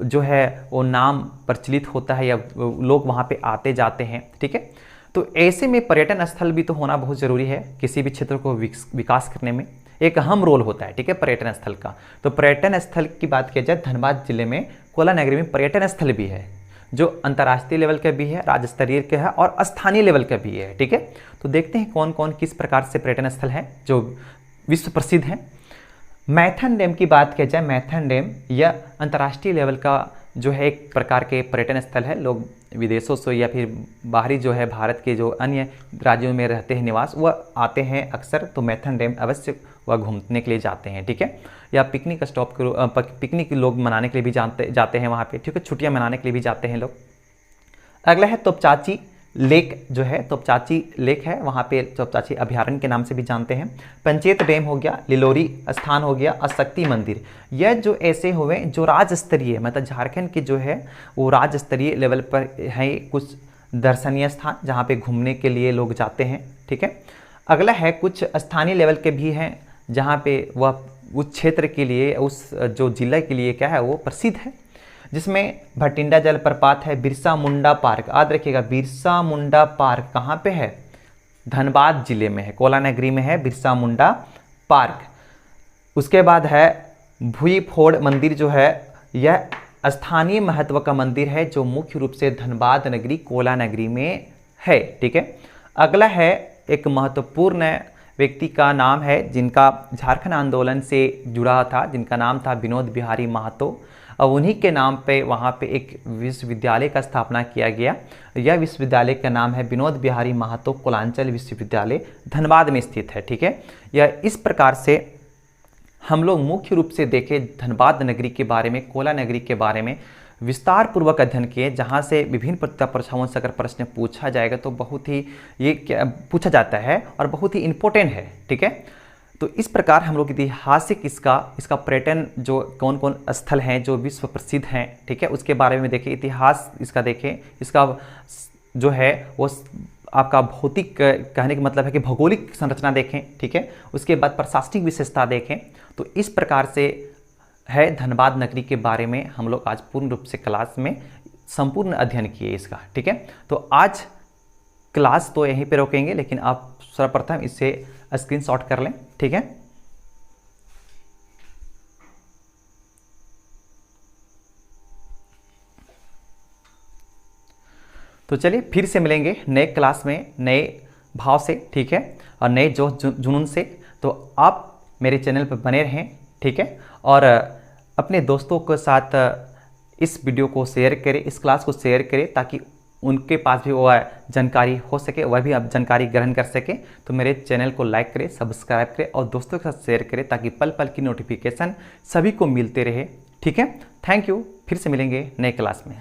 जो है वो नाम प्रचलित होता है, या लोग वहाँ पे आते जाते हैं। ठीक है, तो ऐसे में पर्यटन स्थल भी तो होना बहुत ज़रूरी है, किसी भी क्षेत्र को विकास करने में एक अहम रोल होता है। ठीक है, पर्यटन स्थल का। तो पर्यटन स्थल की बात किया जाए, धनबाद जिले में कोला नगरी में पर्यटन स्थल भी है, जो अंतर्राष्ट्रीय लेवल का भी है, राज्य स्तरीय का है, और स्थानीय लेवल का भी है। ठीक है, तो देखते हैं कौन कौन किस प्रकार से पर्यटन स्थल हैं जो विश्व प्रसिद्ध हैं। मैथन डैम की बात किया जाए, मैथन डैम यह अंतर्राष्ट्रीय लेवल का जो है एक प्रकार के पर्यटन स्थल है। लोग विदेशों से या फिर बाहरी जो है भारत के जो अन्य राज्यों में रहते हैं निवास, वह आते हैं अक्सर, तो मैथन डैम अवश्य वह घूमने के लिए जाते हैं। ठीक है, या पिकनिक स्टॉप के पिकनिक लोग मनाने के लिए भी जाते हैं वहाँ पे। ठीक है, छुट्टियाँ मनाने के लिए भी जाते हैं लोग। अगला है तोपचाची लेक, जो है तोपचाची लेक है, वहाँ पे तोपचाची अभयारण्य के नाम से भी जानते हैं। पंचेत डैम हो गया, लिलोरी स्थान हो गया, और शक्ति मंदिर। यह जो ऐसे हुए जो राज्य स्तरीय, मतलब झारखंड के जो है वो राज्य स्तरीय लेवल पर है कुछ दर्शनीय स्थान जहाँ पे घूमने के लिए लोग जाते हैं। ठीक है, अगला है कुछ स्थानीय लेवल के भी हैं जहाँ पे वह उस क्षेत्र के लिए, उस जो जिला के लिए क्या है वो प्रसिद्ध है, जिसमें भटिंडा जलप्रपात है, बिरसा मुंडा पार्क, याद रखिएगा बिरसा मुंडा पार्क कहाँ पे है, धनबाद जिले में है, कोला नगरी में है बिरसा मुंडा पार्क। उसके बाद है भुईफोड़ मंदिर, जो है यह स्थानीय महत्व का मंदिर है, जो मुख्य रूप से धनबाद नगरी कोला नगरी में है। ठीक है, अगला है एक महत्वपूर्ण व्यक्ति का नाम है जिनका झारखंड आंदोलन से जुड़ा था, जिनका नाम था विनोद बिहारी महतो, और उन्हीं के नाम पे वहाँ पे एक विश्वविद्यालय का स्थापना किया गया। यह विश्वविद्यालय का नाम है विनोद बिहारी महतो कुलांचल विश्वविद्यालय, धनबाद में स्थित है। ठीक है, यह इस प्रकार से हम लोग मुख्य रूप से देखें धनबाद नगरी के बारे में, कोला नगरी के बारे में विस्तार पूर्वक अध्ययन किए, जहाँ से विभिन्न प्रतियोगिता परीक्षाओं से अगर प्रश्न पूछा जाएगा तो बहुत ही ये क्या पूछा जाता है और बहुत ही इम्पोर्टेंट है। ठीक है, तो इस प्रकार हम लोग ऐतिहासिक इसका पर्यटन जो कौन कौन स्थल हैं जो विश्व प्रसिद्ध हैं, ठीक है, उसके बारे में देखें, इतिहास इसका देखें, इसका जो है वो आपका भौतिक कहने का मतलब है कि भौगोलिक संरचना देखें, ठीक है, उसके बाद प्रशासनिक विशेषता देखें। तो इस प्रकार से है धनबाद नगरी के बारे में हम लोग आज पूर्ण रूप से क्लास में संपूर्ण अध्ययन किए इसका। ठीक है, तो आज क्लास तो यहीं पे रोकेंगे, लेकिन आप सर्वप्रथम इसे स्क्रीनशॉट कर लें। ठीक है, तो चलिए फिर से मिलेंगे नए क्लास में नए भाव से, ठीक है, और नए जोश जुनून से। तो आप मेरे चैनल पर बने रहें, ठीक है, और अपने दोस्तों के साथ इस वीडियो को शेयर करें, इस क्लास को शेयर करें, ताकि उनके पास भी वह जानकारी हो सके, वह भी अब जानकारी ग्रहण कर सके। तो मेरे चैनल को लाइक करें, सब्सक्राइब करें और दोस्तों के साथ शेयर करें, ताकि पल पल की नोटिफिकेशन सभी को मिलते रहे। ठीक है, थैंक यू, फिर से मिलेंगे नए क्लास में।